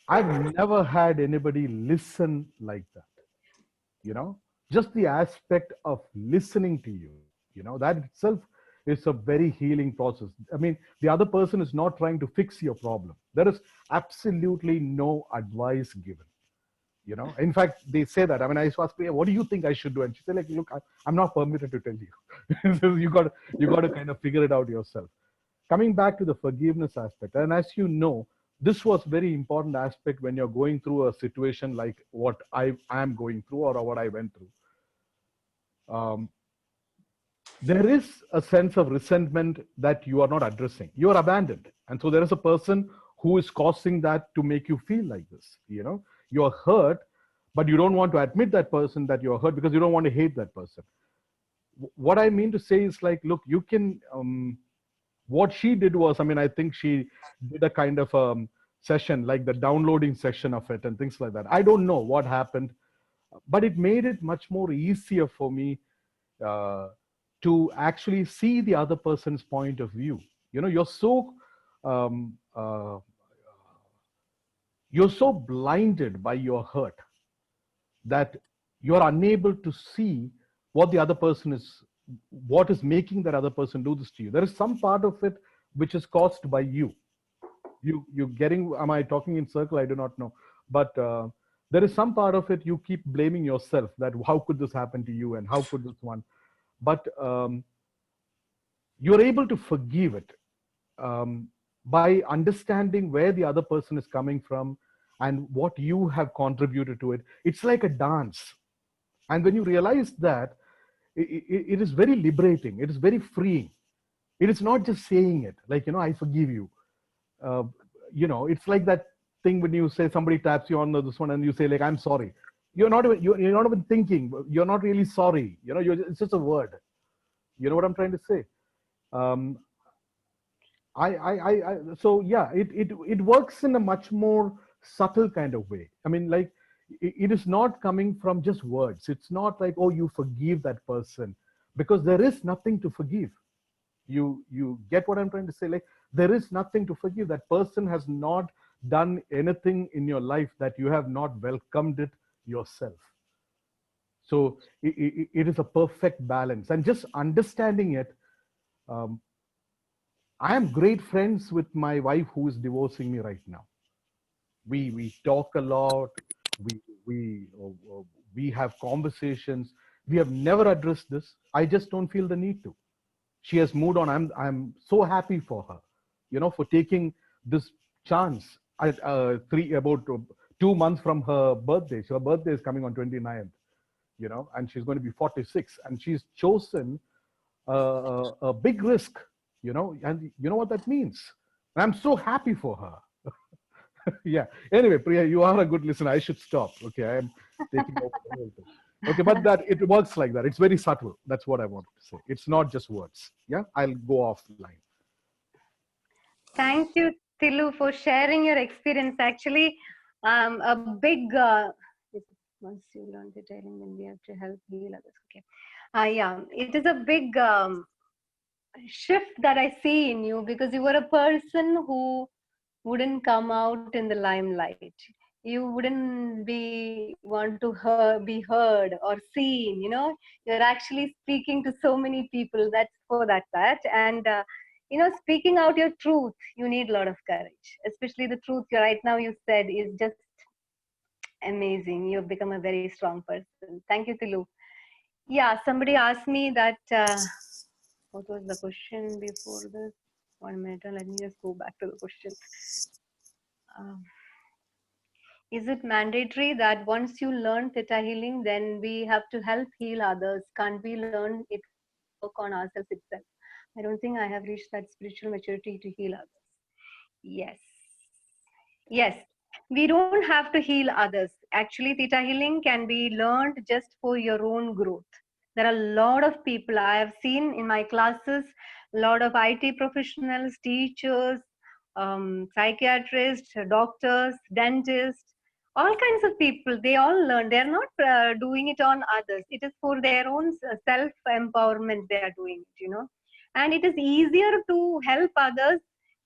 I've never had anybody listen like that, just the aspect of listening to you, that itself is a very healing process. I mean, the other person is not trying to fix your problem. There is absolutely no advice given. In fact, they say that. I mean, I asked Priya, what do you think I should do? And she said, like, look, I'm not permitted to tell you. So you got to kind of figure it out yourself. Coming back to the forgiveness aspect, and as you know, this was very important aspect when you're going through a situation like what I am going through or what I went through. There is a sense of resentment that you are not addressing. You are abandoned. And so there is a person who is causing that to make you feel like this. You're hurt, but you don't want to admit that person that you're hurt because you don't want to hate that person. What I mean to say is like, look, you can, what she did was, I mean, I think she did a kind of session, like the downloading session of it and things like that. I don't know what happened, but it made it much more easier for me to actually see the other person's point of view. You're so blinded by your hurt that you're unable to see what the other person is, what is making that other person do this to you. There is some part of it which is caused by you. You getting, am I talking in circle? I do not know. But there is some part of it you keep blaming yourself, that how could this happen to you and how could this one. But you're able to forgive it by understanding where the other person is coming from and what you have contributed to it. It's like a dance. And when you realize that, it is very liberating. It is very freeing. It is not just saying it, like, I forgive you. It's like that thing when you say somebody taps you on this one and you say, like, I'm sorry. You're not even thinking. You're not really sorry. It's just a word. You know what I'm trying to say? So yeah, it works in a much more subtle kind of way. I mean, like, it is not coming from just words. It's not like, oh, you forgive that person, because there is nothing to forgive. You get what I'm trying to say? Like, there is nothing to forgive. That person has not done anything in your life that you have not welcomed it yourself. So it is a perfect balance. And just understanding it, I am great friends with my wife who is divorcing me right now. We talk a lot. We have conversations. We have never addressed this. I just don't feel the need to. She has moved on. I'm so happy for her, for taking this chance. About 2 months from her birthday. So her birthday is coming on 29th, and she's going to be 46, and she's chosen a big risk, and you know what that means. And I'm so happy for her. Yeah. Anyway, Priya, you are a good listener. I should stop. Okay, I am taking over the whole thing. Okay, but that it works like that. It's very subtle. That's what I wanted to say. It's not just words. Yeah, I'll go offline. Thank you, Tilu, for sharing your experience. Actually, a big once you learn detailing, then we have to help heal others. Okay, yeah, it is a big shift that I see in you, because you were a person who wouldn't come out in the limelight. You wouldn't want to be heard or seen. You're actually speaking to so many people. That's for that. And speaking out your truth, you need a lot of courage. Especially the truth right now you said is just amazing. You've become a very strong person. Thank you, Tilu. Yeah, somebody asked me that. What was the question before this? 1 minute. Let me just go back to the question. Is it mandatory that once you learn theta healing, then we have to help heal others? Can't we learn it, work on ourselves itself? I don't think I have reached that spiritual maturity to heal others. Yes. Yes. We don't have to heal others. Actually, theta healing can be learned just for your own growth. There are a lot of people I have seen in my classes, a lot of IT professionals, teachers, psychiatrists, doctors, dentists, all kinds of people. They all learn. They are not doing it on others. It is for their own self empowerment. They are doing it, and it is easier to help others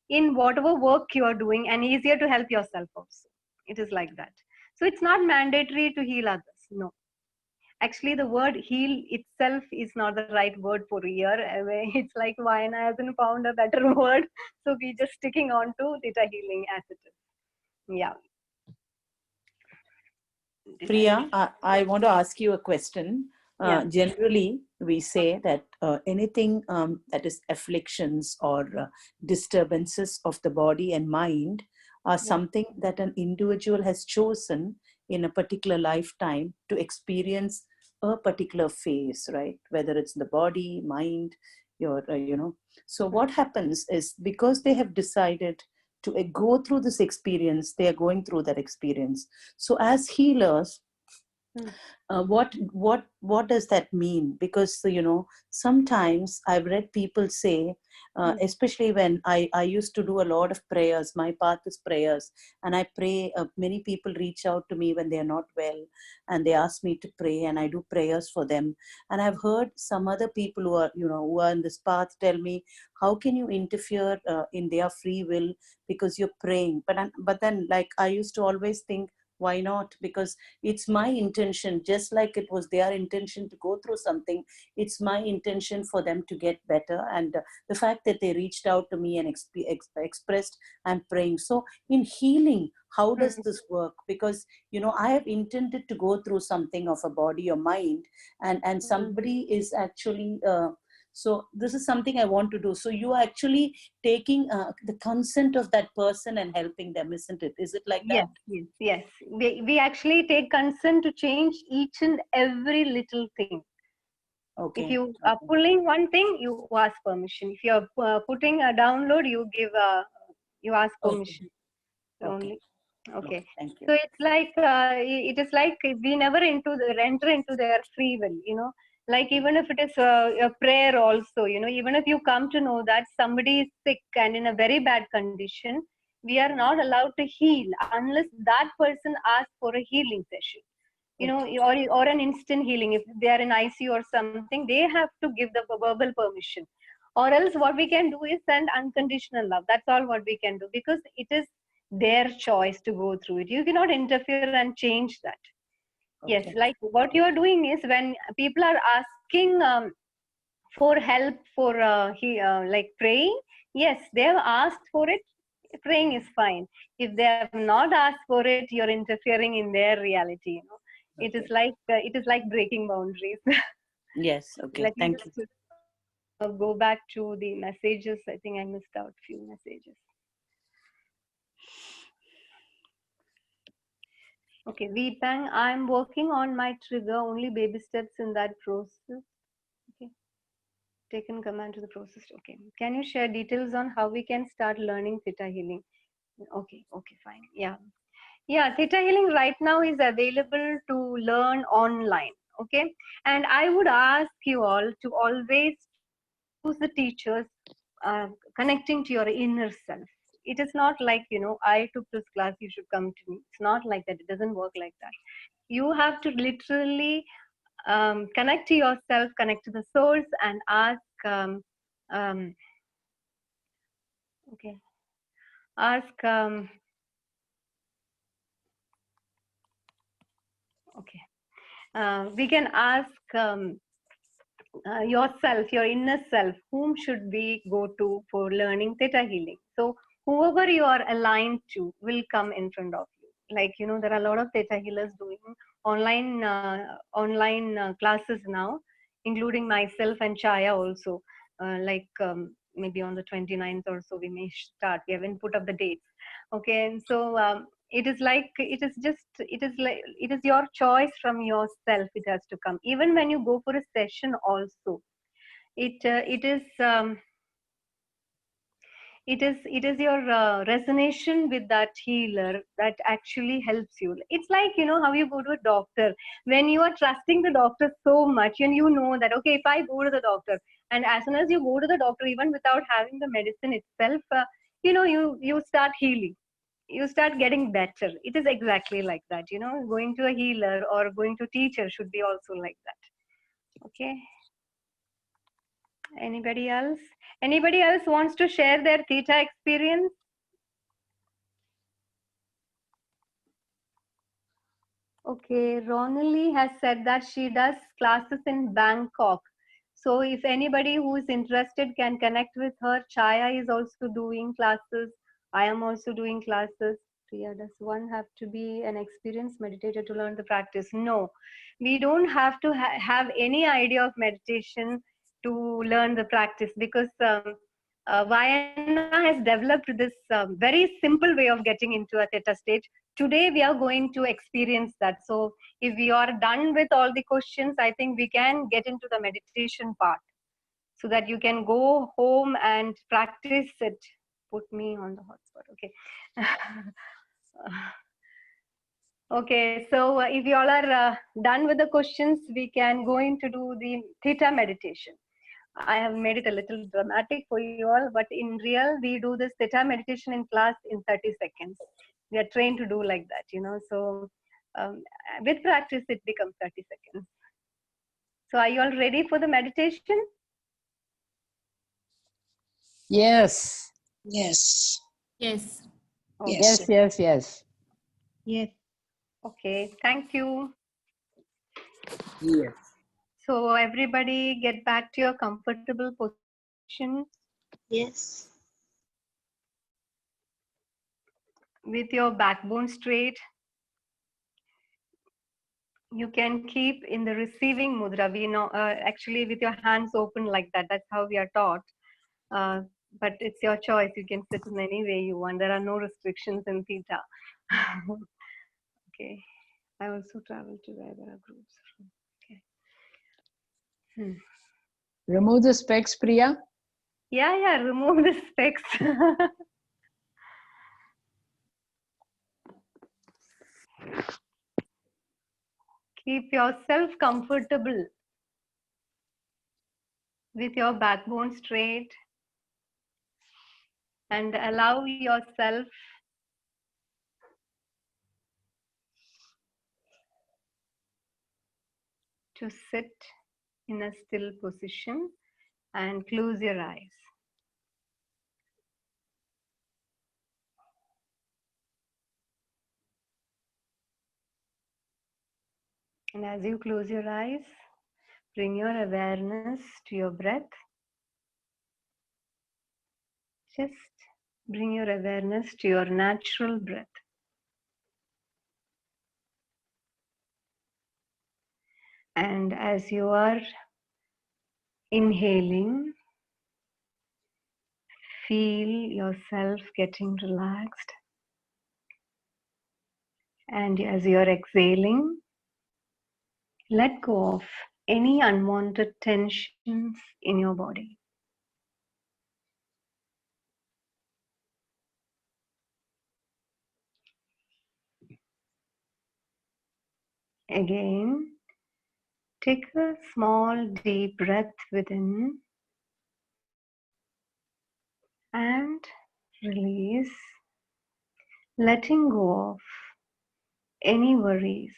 in whatever work you are doing, and easier to help yourself also. It is like that. So it's not mandatory to heal others. No. Actually, the word heal itself is not the right word for here. It's like Vayana hasn't found a better word. So we're just sticking on to theta healing as it is. Yeah. Priya, I want to ask you a question. Yeah. Generally, we say that anything that is afflictions or disturbances of the body and mind are something that an individual has chosen in a particular lifetime to experience a particular phase, right? Whether it's the body, mind, your, So what happens is, because they have decided to go through this experience, they are going through that experience. So as healers, what does that mean? Because sometimes I've read people say, especially when I used to do a lot of prayers, my path is prayers, and I pray. Many people reach out to me when they are not well, and they ask me to pray, and I do prayers for them. And I've heard some other people who are in this path tell me, how can you interfere in their free will because you're praying? But then, like, I used to always think, why not? Because it's my intention, just like it was their intention to go through something. It's my intention for them to get better. And the fact that they reached out to me and expressed, I'm praying. So in healing, how does this work? Because, I have intended to go through something of a body or mind, and somebody is actually, so this is something I want to do. So you are actually taking the consent of that person and helping them, isn't it? Is it like that? Yes. We actually take consent to change each and every little thing. Okay. If you are pulling one thing, you ask permission. If you are putting a download, you ask permission. Only. Okay. Thank you. So it's like it is like we never enter into their free will. Like even if it is a prayer also, even if you come to know that somebody is sick and in a very bad condition, we are not allowed to heal unless that person asks for a healing session. Or an instant healing. If they are in ICU or something, they have to give the verbal permission. Or else what we can do is send unconditional love. That's all what we can do, because it is their choice to go through it. You cannot interfere and change that. Yes, like what you are doing is, when people are asking for help for like praying, yes, they have asked for it. Praying is fine. If they have not asked for it, you're interfering in their reality. It is like breaking boundaries. Yes. Okay. Let me Thank you. just go back to the messages. I think I missed out few messages. Okay, Veepang, I'm working on my trigger, only baby steps in that process. Okay, taken command to the process. Okay, can you share details on how we can start learning theta healing? Okay, fine. Yeah, theta healing right now is available to learn online. Okay, and I would ask you all to always choose the teachers connecting to your inner self. It is not like, I took this class, you should come to me. It's not like that. It doesn't work like that. You have to literally connect to yourself, connect to the source, and ask, we can ask yourself, your inner self, whom should we go to for learning theta healing? So whoever you are aligned to will come in front of you. Like, there are a lot of theta healers doing online classes now, including myself and Chaya also. Maybe on the 29th or so we may start. We haven't put up the dates. Okay, and so it is your choice from yourself. It has to come. Even when you go for a session also, it is your resonation with that healer that actually helps you. It's like, how you go to a doctor. When you are trusting the doctor so much, and you know that, okay, if I go to the doctor, and as soon as you go to the doctor, even without having the medicine itself, you start healing. You start getting better. It is exactly like that. Going to a healer or going to teacher should be also like that. Okay. Anybody else? Anybody else wants to share their theta experience? Okay, Ronali has said that she does classes in Bangkok. So if anybody who is interested can connect with her. Chaya is also doing classes. I am also doing classes. Priya, does one have to be an experienced meditator to learn the practice? No, we don't have to have any idea of meditation to learn the practice, because Vayana has developed this very simple way of getting into a theta state. Today we are going to experience that. So if we are done with all the questions, I think we can get into the meditation part, so that you can go home and practice it. Put me on the hotspot. Okay. Okay, so if you all are done with the questions, we can go into do the theta meditation. I have made it a little dramatic for you all, but in real, we do this theta meditation in class in 30 seconds. We are trained to do like that. So with practice, it becomes 30 seconds. So are you all ready for the meditation? Yes. Yes. Yes. Okay. Yes, yes, yes. Yes. Okay, thank you. Yes. So everybody get back to your comfortable position Yes. with your backbone straight. You can keep in the receiving mudra. We know actually with your hands open like that. That's how we are taught. But it's your choice. You can sit in any way you want. There are no restrictions in theta. Okay. I also travel to where there are groups. Okay. Remove the specs, Priya. Yeah. Remove the specs. Keep yourself comfortable with your backbone straight, and allow yourself to sit in a still position and close your eyes. And as you close your eyes, bring your awareness to your breath. Just bring your awareness to your natural breath. And as you are inhaling, feel yourself getting relaxed. And as you are exhaling, let go of any unwanted tensions in your body. Again, take a small deep breath within and release, letting go of any worries.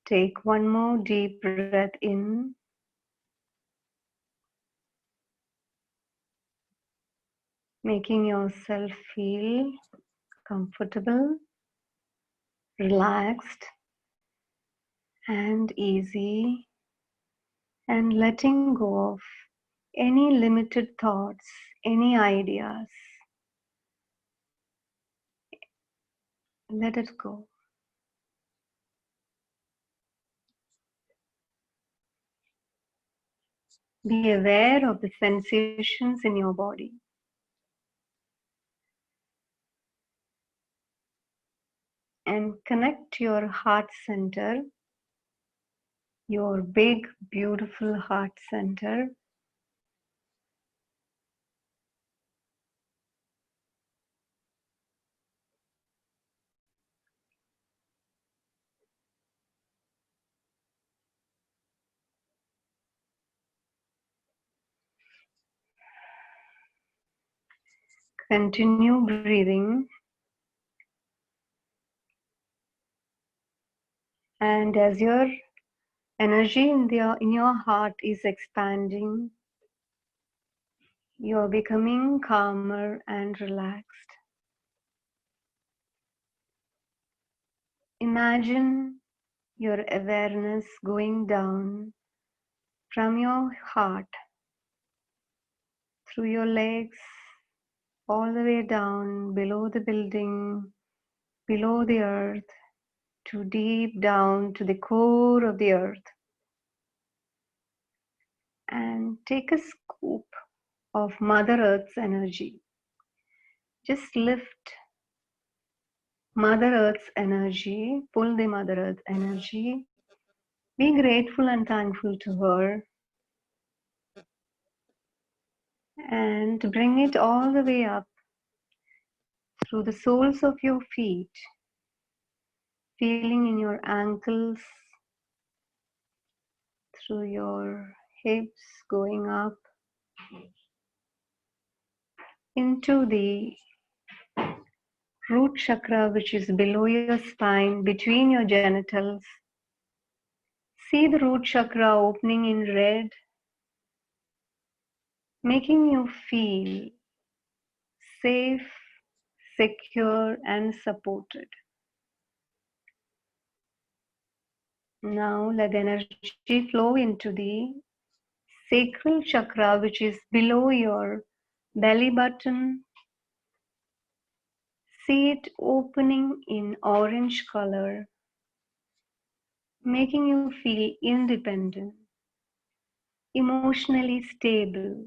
Take one more deep breath in making yourself feel comfortable, relaxed, and easy, and letting go of any limited thoughts, any ideas. Let it go. Be aware of the sensations in your body. And connect to your heart center, your big, beautiful heart center. Continue breathing. And as your energy in your heart is expanding, you're becoming calmer and relaxed. Imagine your awareness going down from your heart through your legs, all the way down below the building, below the earth, to deep down to the core of the earth. And take a scoop of Mother Earth's energy. Just lift Mother Earth's energy, pull the Mother Earth energy. Be grateful and thankful to her, and bring it all the way up through the soles of your feet, feeling in your ankles, through your hips, going up into the root chakra, which is below your spine, between your genitals. See the root chakra opening in red, making you feel safe, secure, and supported. Now let the energy flow into the sacral chakra, which is below your belly button. See it opening in orange color, making you feel independent, emotionally stable,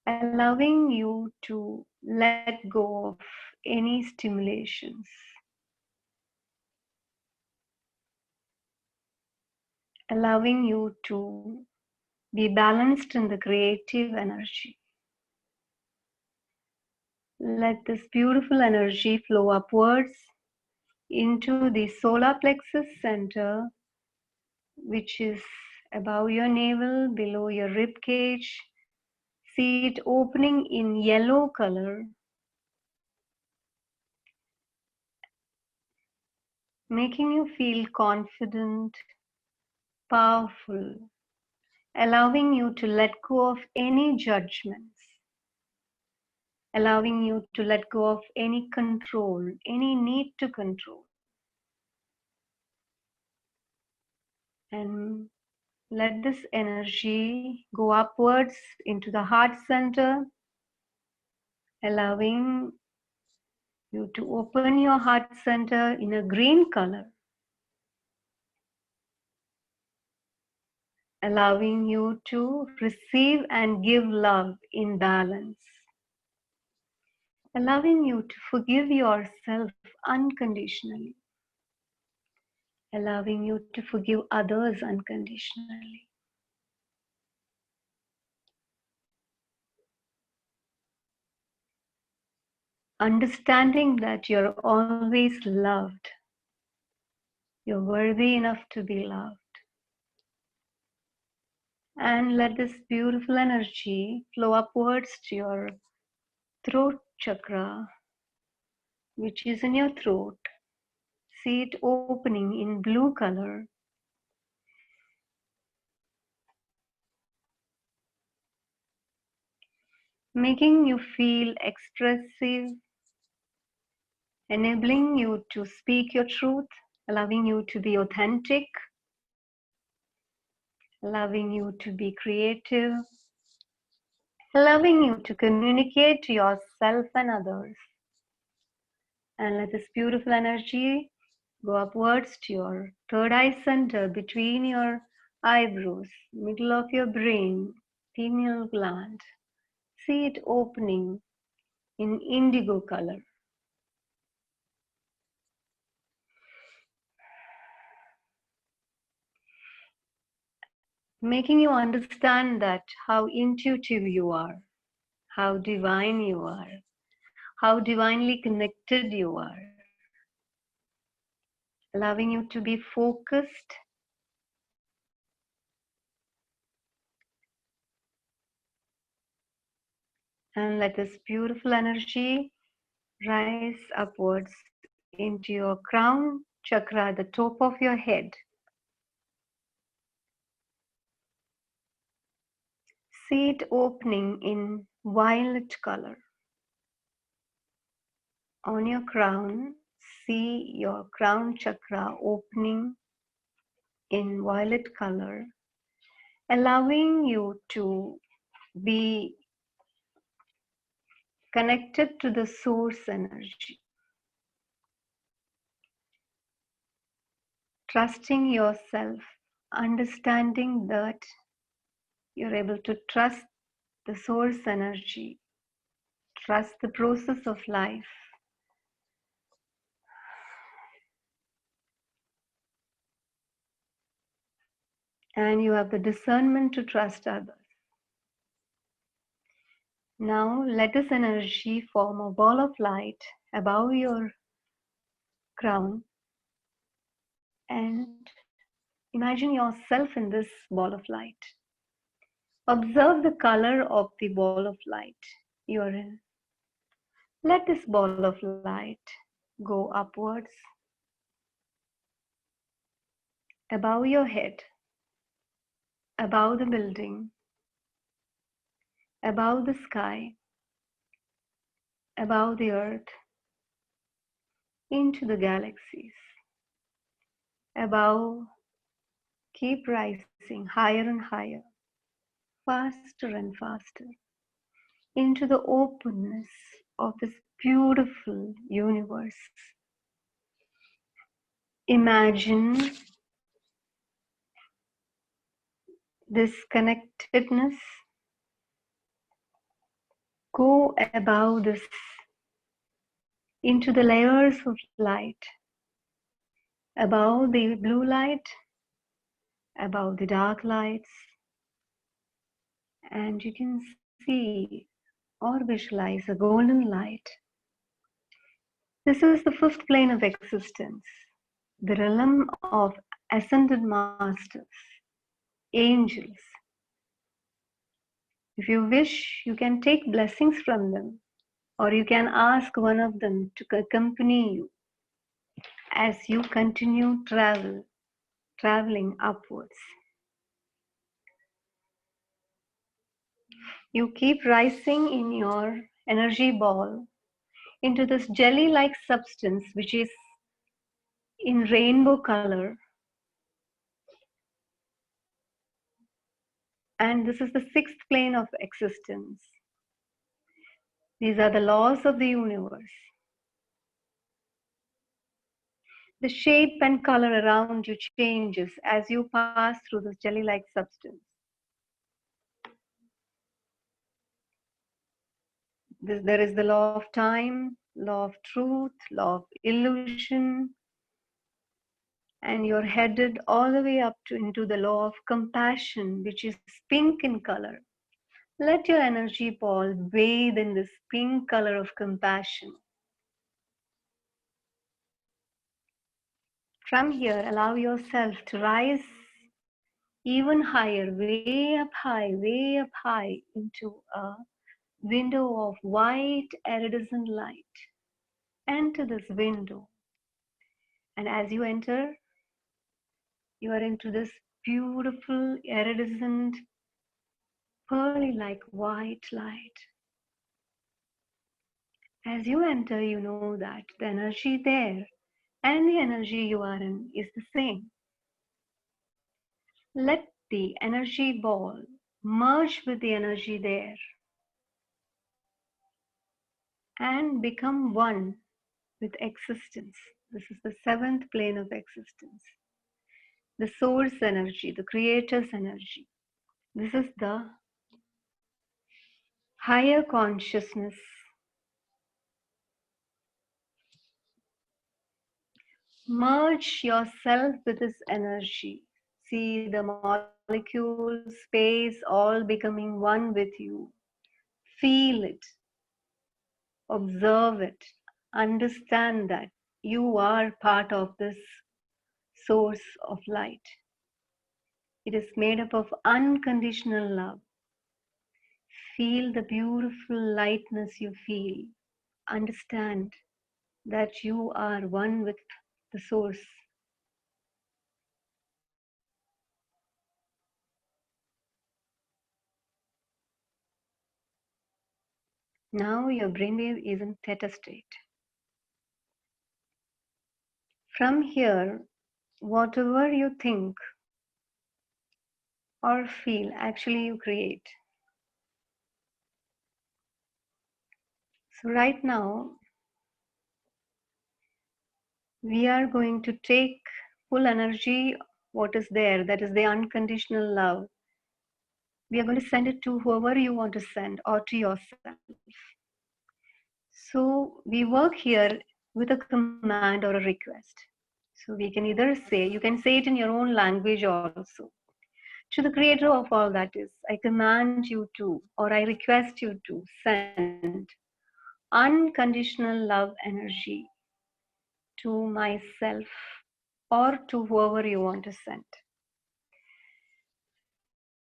allowing you to let go of any stimulations, allowing you to be balanced in the creative energy. Let this beautiful energy flow upwards into the solar plexus center, which is above your navel, below your rib cage. See it opening in yellow color, making you feel confident, powerful, allowing you to let go of any judgments, allowing you to let go of any control, any need to control. And let this energy go upwards into the heart center, allowing you to open your heart center in a green color, allowing you to receive and give love in balance, allowing you to forgive yourself unconditionally, allowing you to forgive others unconditionally. Understanding that you're always loved, you're worthy enough to be loved. And let this beautiful energy flow upwards to your throat chakra, which is in your throat. See it opening in blue color, making you feel expressive, enabling you to speak your truth, allowing you to be authentic, allowing you to be creative, allowing you to communicate to yourself and others. And let this beautiful energy go upwards to your third eye center, between your eyebrows, middle of your brain, pineal gland. See it opening in indigo color, making you understand that how intuitive you are, how divine you are, how divinely connected you are, allowing you to be focused, And let this beautiful energy rise upwards into your crown chakra, the top of your head. See it opening in violet color. On your crown, see your crown chakra opening in violet color, allowing you to be connected to the source energy. Trusting yourself, understanding that you're able to trust the source energy, trust the process of life. And you have the discernment to trust others. Now let this energy form a ball of light above your crown and imagine yourself in this ball of light. Observe the color of the ball of light you are in. Let this ball of light go upwards above your head, above the building, above the sky, above the earth, into the galaxies. Above, keep rising higher and higher, faster and faster, into the openness of this beautiful universe. Imagine this connectedness. Go above this into the layers of light, above the blue light, above the dark lights, and you can see or visualize a golden light. This is the fifth plane of existence, the realm of ascended masters, angels. If you wish, you can take blessings from them, or you can ask one of them to accompany you as you continue traveling upwards. You keep rising in your energy ball into this jelly-like substance which is in rainbow color. And this is the sixth plane of existence. These are the laws of the universe. The shape and color around you changes as you pass through this jelly-like substance. There is the law of time, law of truth, law of illusion, and you're headed all the way up into the law of compassion, which is pink in color. Let your energy ball bathe in this pink color of compassion. From here, allow yourself to rise even higher, way up high into a window of white iridescent light. Enter this window. And as you enter, you are into this beautiful iridescent pearly like white light. As you enter, you know that the energy there and the energy you are in is the same. Let the energy ball merge with the energy there and become one with existence. This is the seventh plane of existence. The source energy, the creator's energy. This is the higher consciousness. Merge yourself with this energy. See the molecules, space, all becoming one with you. Feel it. Observe it. Understand that you are part of this source of light. It is made up of unconditional love. Feel the beautiful lightness you feel. Understand that you are one with the source. Now your brainwave is in theta state. From here, whatever you think or feel, actually you create. So right now, we are going to take full energy, what is there, that is the unconditional love. We are going to send it to whoever you want to send or to yourself. So we work here with a command or a request. So we can either say, you can say it in your own language also. To the creator of all that is, I command you to, or I request you to send unconditional love energy to myself or to whoever you want to send.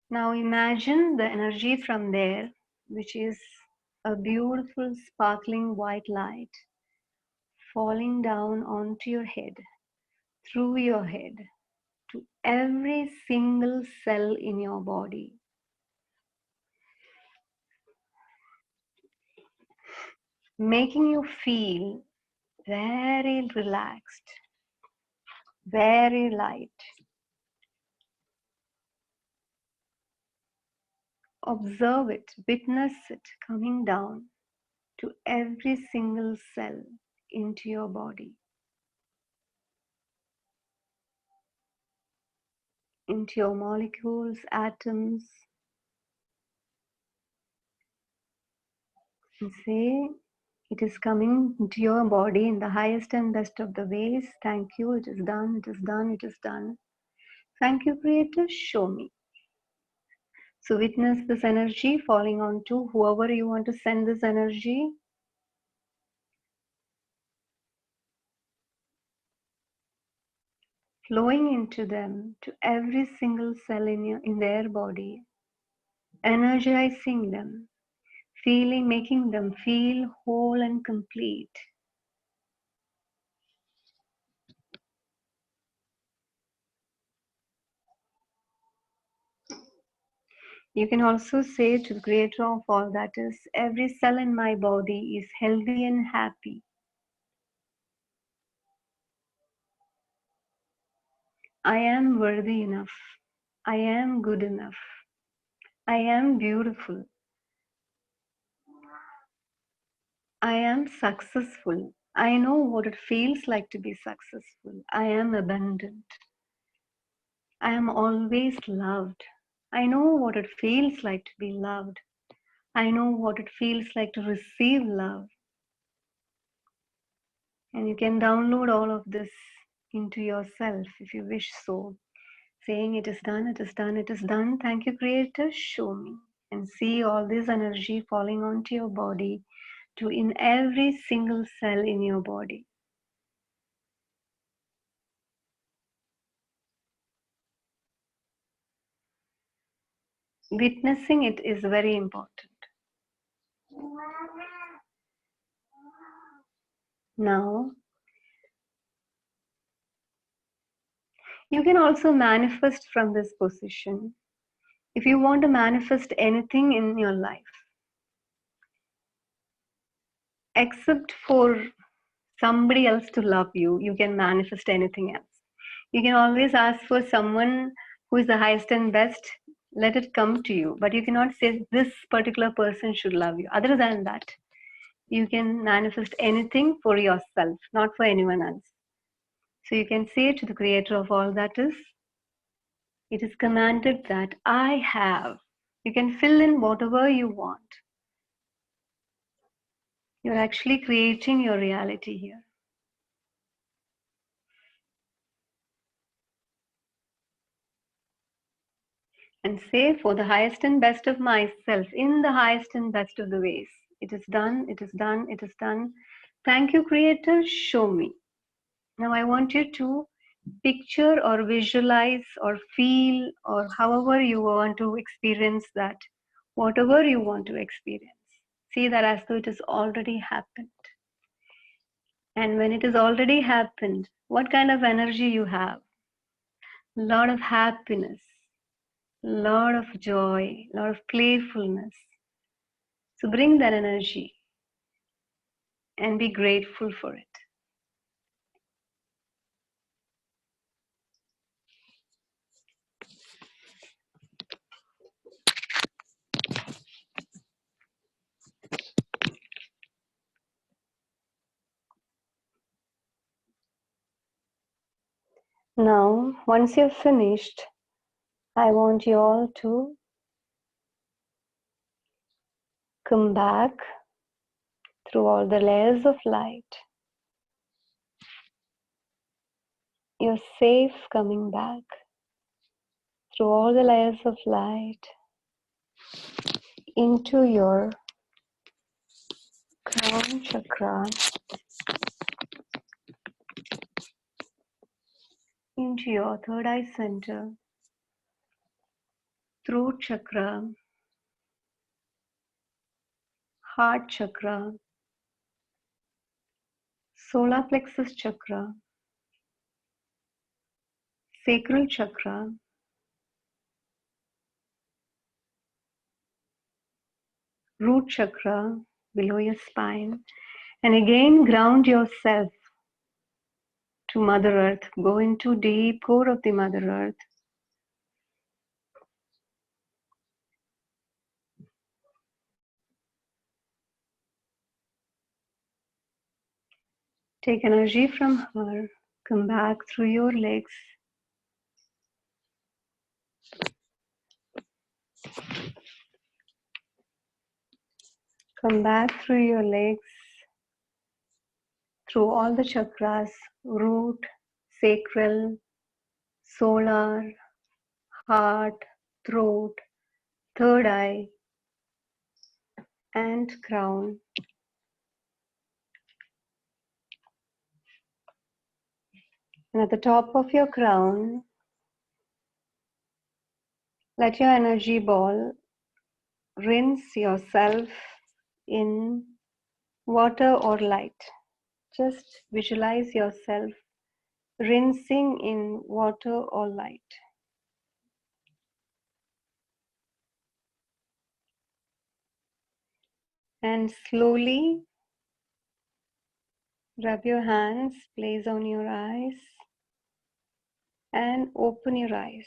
Now imagine the energy from there, which is a beautiful sparkling white light falling down onto your head, through your head, to every single cell in your body. Making you feel very relaxed, very light. Observe it, witness it coming down to every single cell into your body, into your molecules, atoms, and say, it is coming into your body in the highest and best of the ways. Thank you, it is done, it is done, it is done. Thank you, Creator, show me. So witness this energy falling onto whoever you want to send this energy. Flowing into them, to every single cell in their body, energizing them, feeling, making them feel whole and complete. You can also say to the creator of all that is, every cell in my body is healthy and happy. I am worthy enough. I am good enough. I am beautiful. I am successful. I know what it feels like to be successful. I am abundant. I am always loved. I know what it feels like to be loved. I know what it feels like to receive love. And you can download all of this into yourself if you wish so. Saying it is done, it is done, it is done. Thank you, Creator. Show me. And see all this energy falling onto your body to in every single cell in your body. Witnessing it is very important. Now, you can also manifest from this position. If you want to manifest anything in your life, except for somebody else to love you, you can manifest anything else. You can always ask for someone who is the highest and best, let it come to you. But you cannot say this particular person should love you. Other than that, you can manifest anything for yourself, not for anyone else. So you can say to the creator of all that is, it is commanded that I have. You can fill in whatever you want. You're actually creating your reality here. And say, for the highest and best of myself, in the highest and best of the ways. It is done, it is done, it is done. Thank you, Creator, show me. Now I want you to picture or visualize or feel or however you want to experience that. whatever you want to experience. See that as though it has already happened. And when it has already happened, what kind of energy you have? A lot of happiness, a lot of joy, a lot of playfulness. So bring that energy and be grateful for it. Now, once you've finished, I want you all to come back through all the layers of light. You're safe coming back through all the layers of light into your crown chakra, into your third eye center, throat chakra, heart chakra, solar plexus chakra, sacral chakra, root chakra below your spine, and again ground yourself to Mother Earth. Go into deep core of the Mother Earth. Take energy from her. Come back through your legs. Come back through your legs, through all the chakras, root, sacral, solar, heart, throat, third eye, and crown. And at the top of your crown, let your energy ball rinse yourself in water or light. Just visualize yourself rinsing in water or light. And slowly rub your hands, place on your eyes, and open your eyes.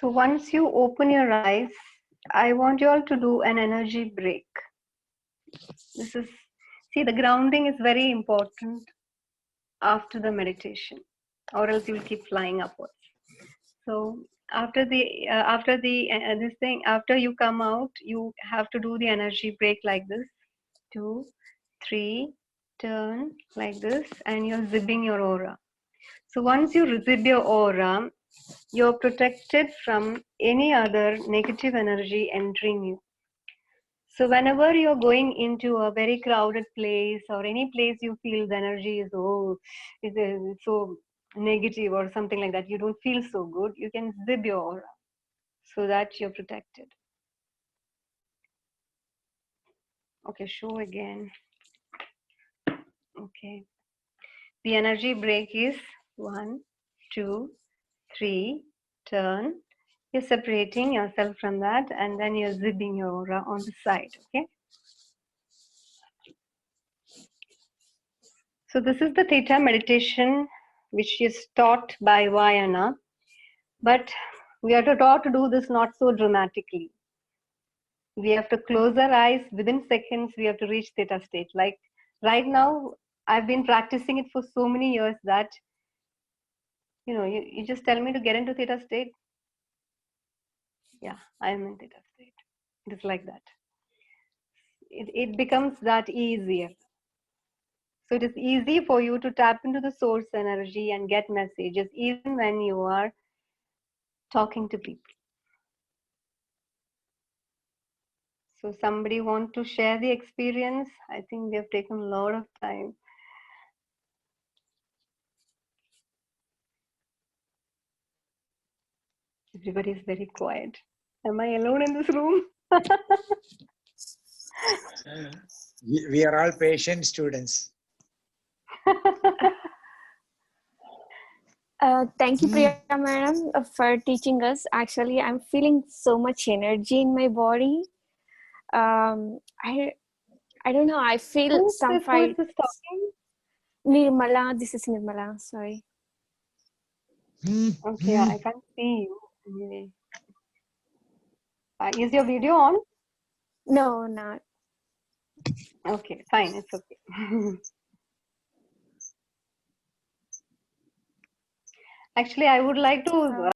So once you open your eyes, I want you all to do an energy break. See, the grounding is very important after the meditation, or else you will keep flying upwards. So after after you come out, you have to do the energy break like this: 2, 3, turn like this, and you're zipping your aura. So once you zip your aura, you're protected from any other negative energy entering you. So whenever you're going into a very crowded place or any place you feel the energy is so negative or something like that, you don't feel so good, you can zip your aura so that you're protected. Okay, show again. Okay. The energy break is 1, 2, 3, turn. You're separating yourself from that, and then you're zipping your aura on the side, okay? So this is the Theta meditation, which is taught by Vayana, but we are taught to do this not so dramatically. We have to close our eyes, within seconds we have to reach Theta state. Like right now, I've been practicing it for so many years that, you just tell me to get into Theta state. Yeah, I'm in Theta state. It's like that. It becomes that easier. So it is easy for you to tap into the source energy and get messages even when you are talking to people. So somebody want to share the experience? I think we have taken a lot of time. Everybody is very quiet. Am I alone in this room? We are all patient students. Thank you, Priya madam, for teaching us. Actually, I'm feeling so much energy in my body. I don't know. I feel Who's some this? Who is this talking? Nirmala. This is Nirmala. Sorry. Okay, I can't see you. Anyway. Is your video on? No, not. Okay, fine. It's okay. Actually, I would like to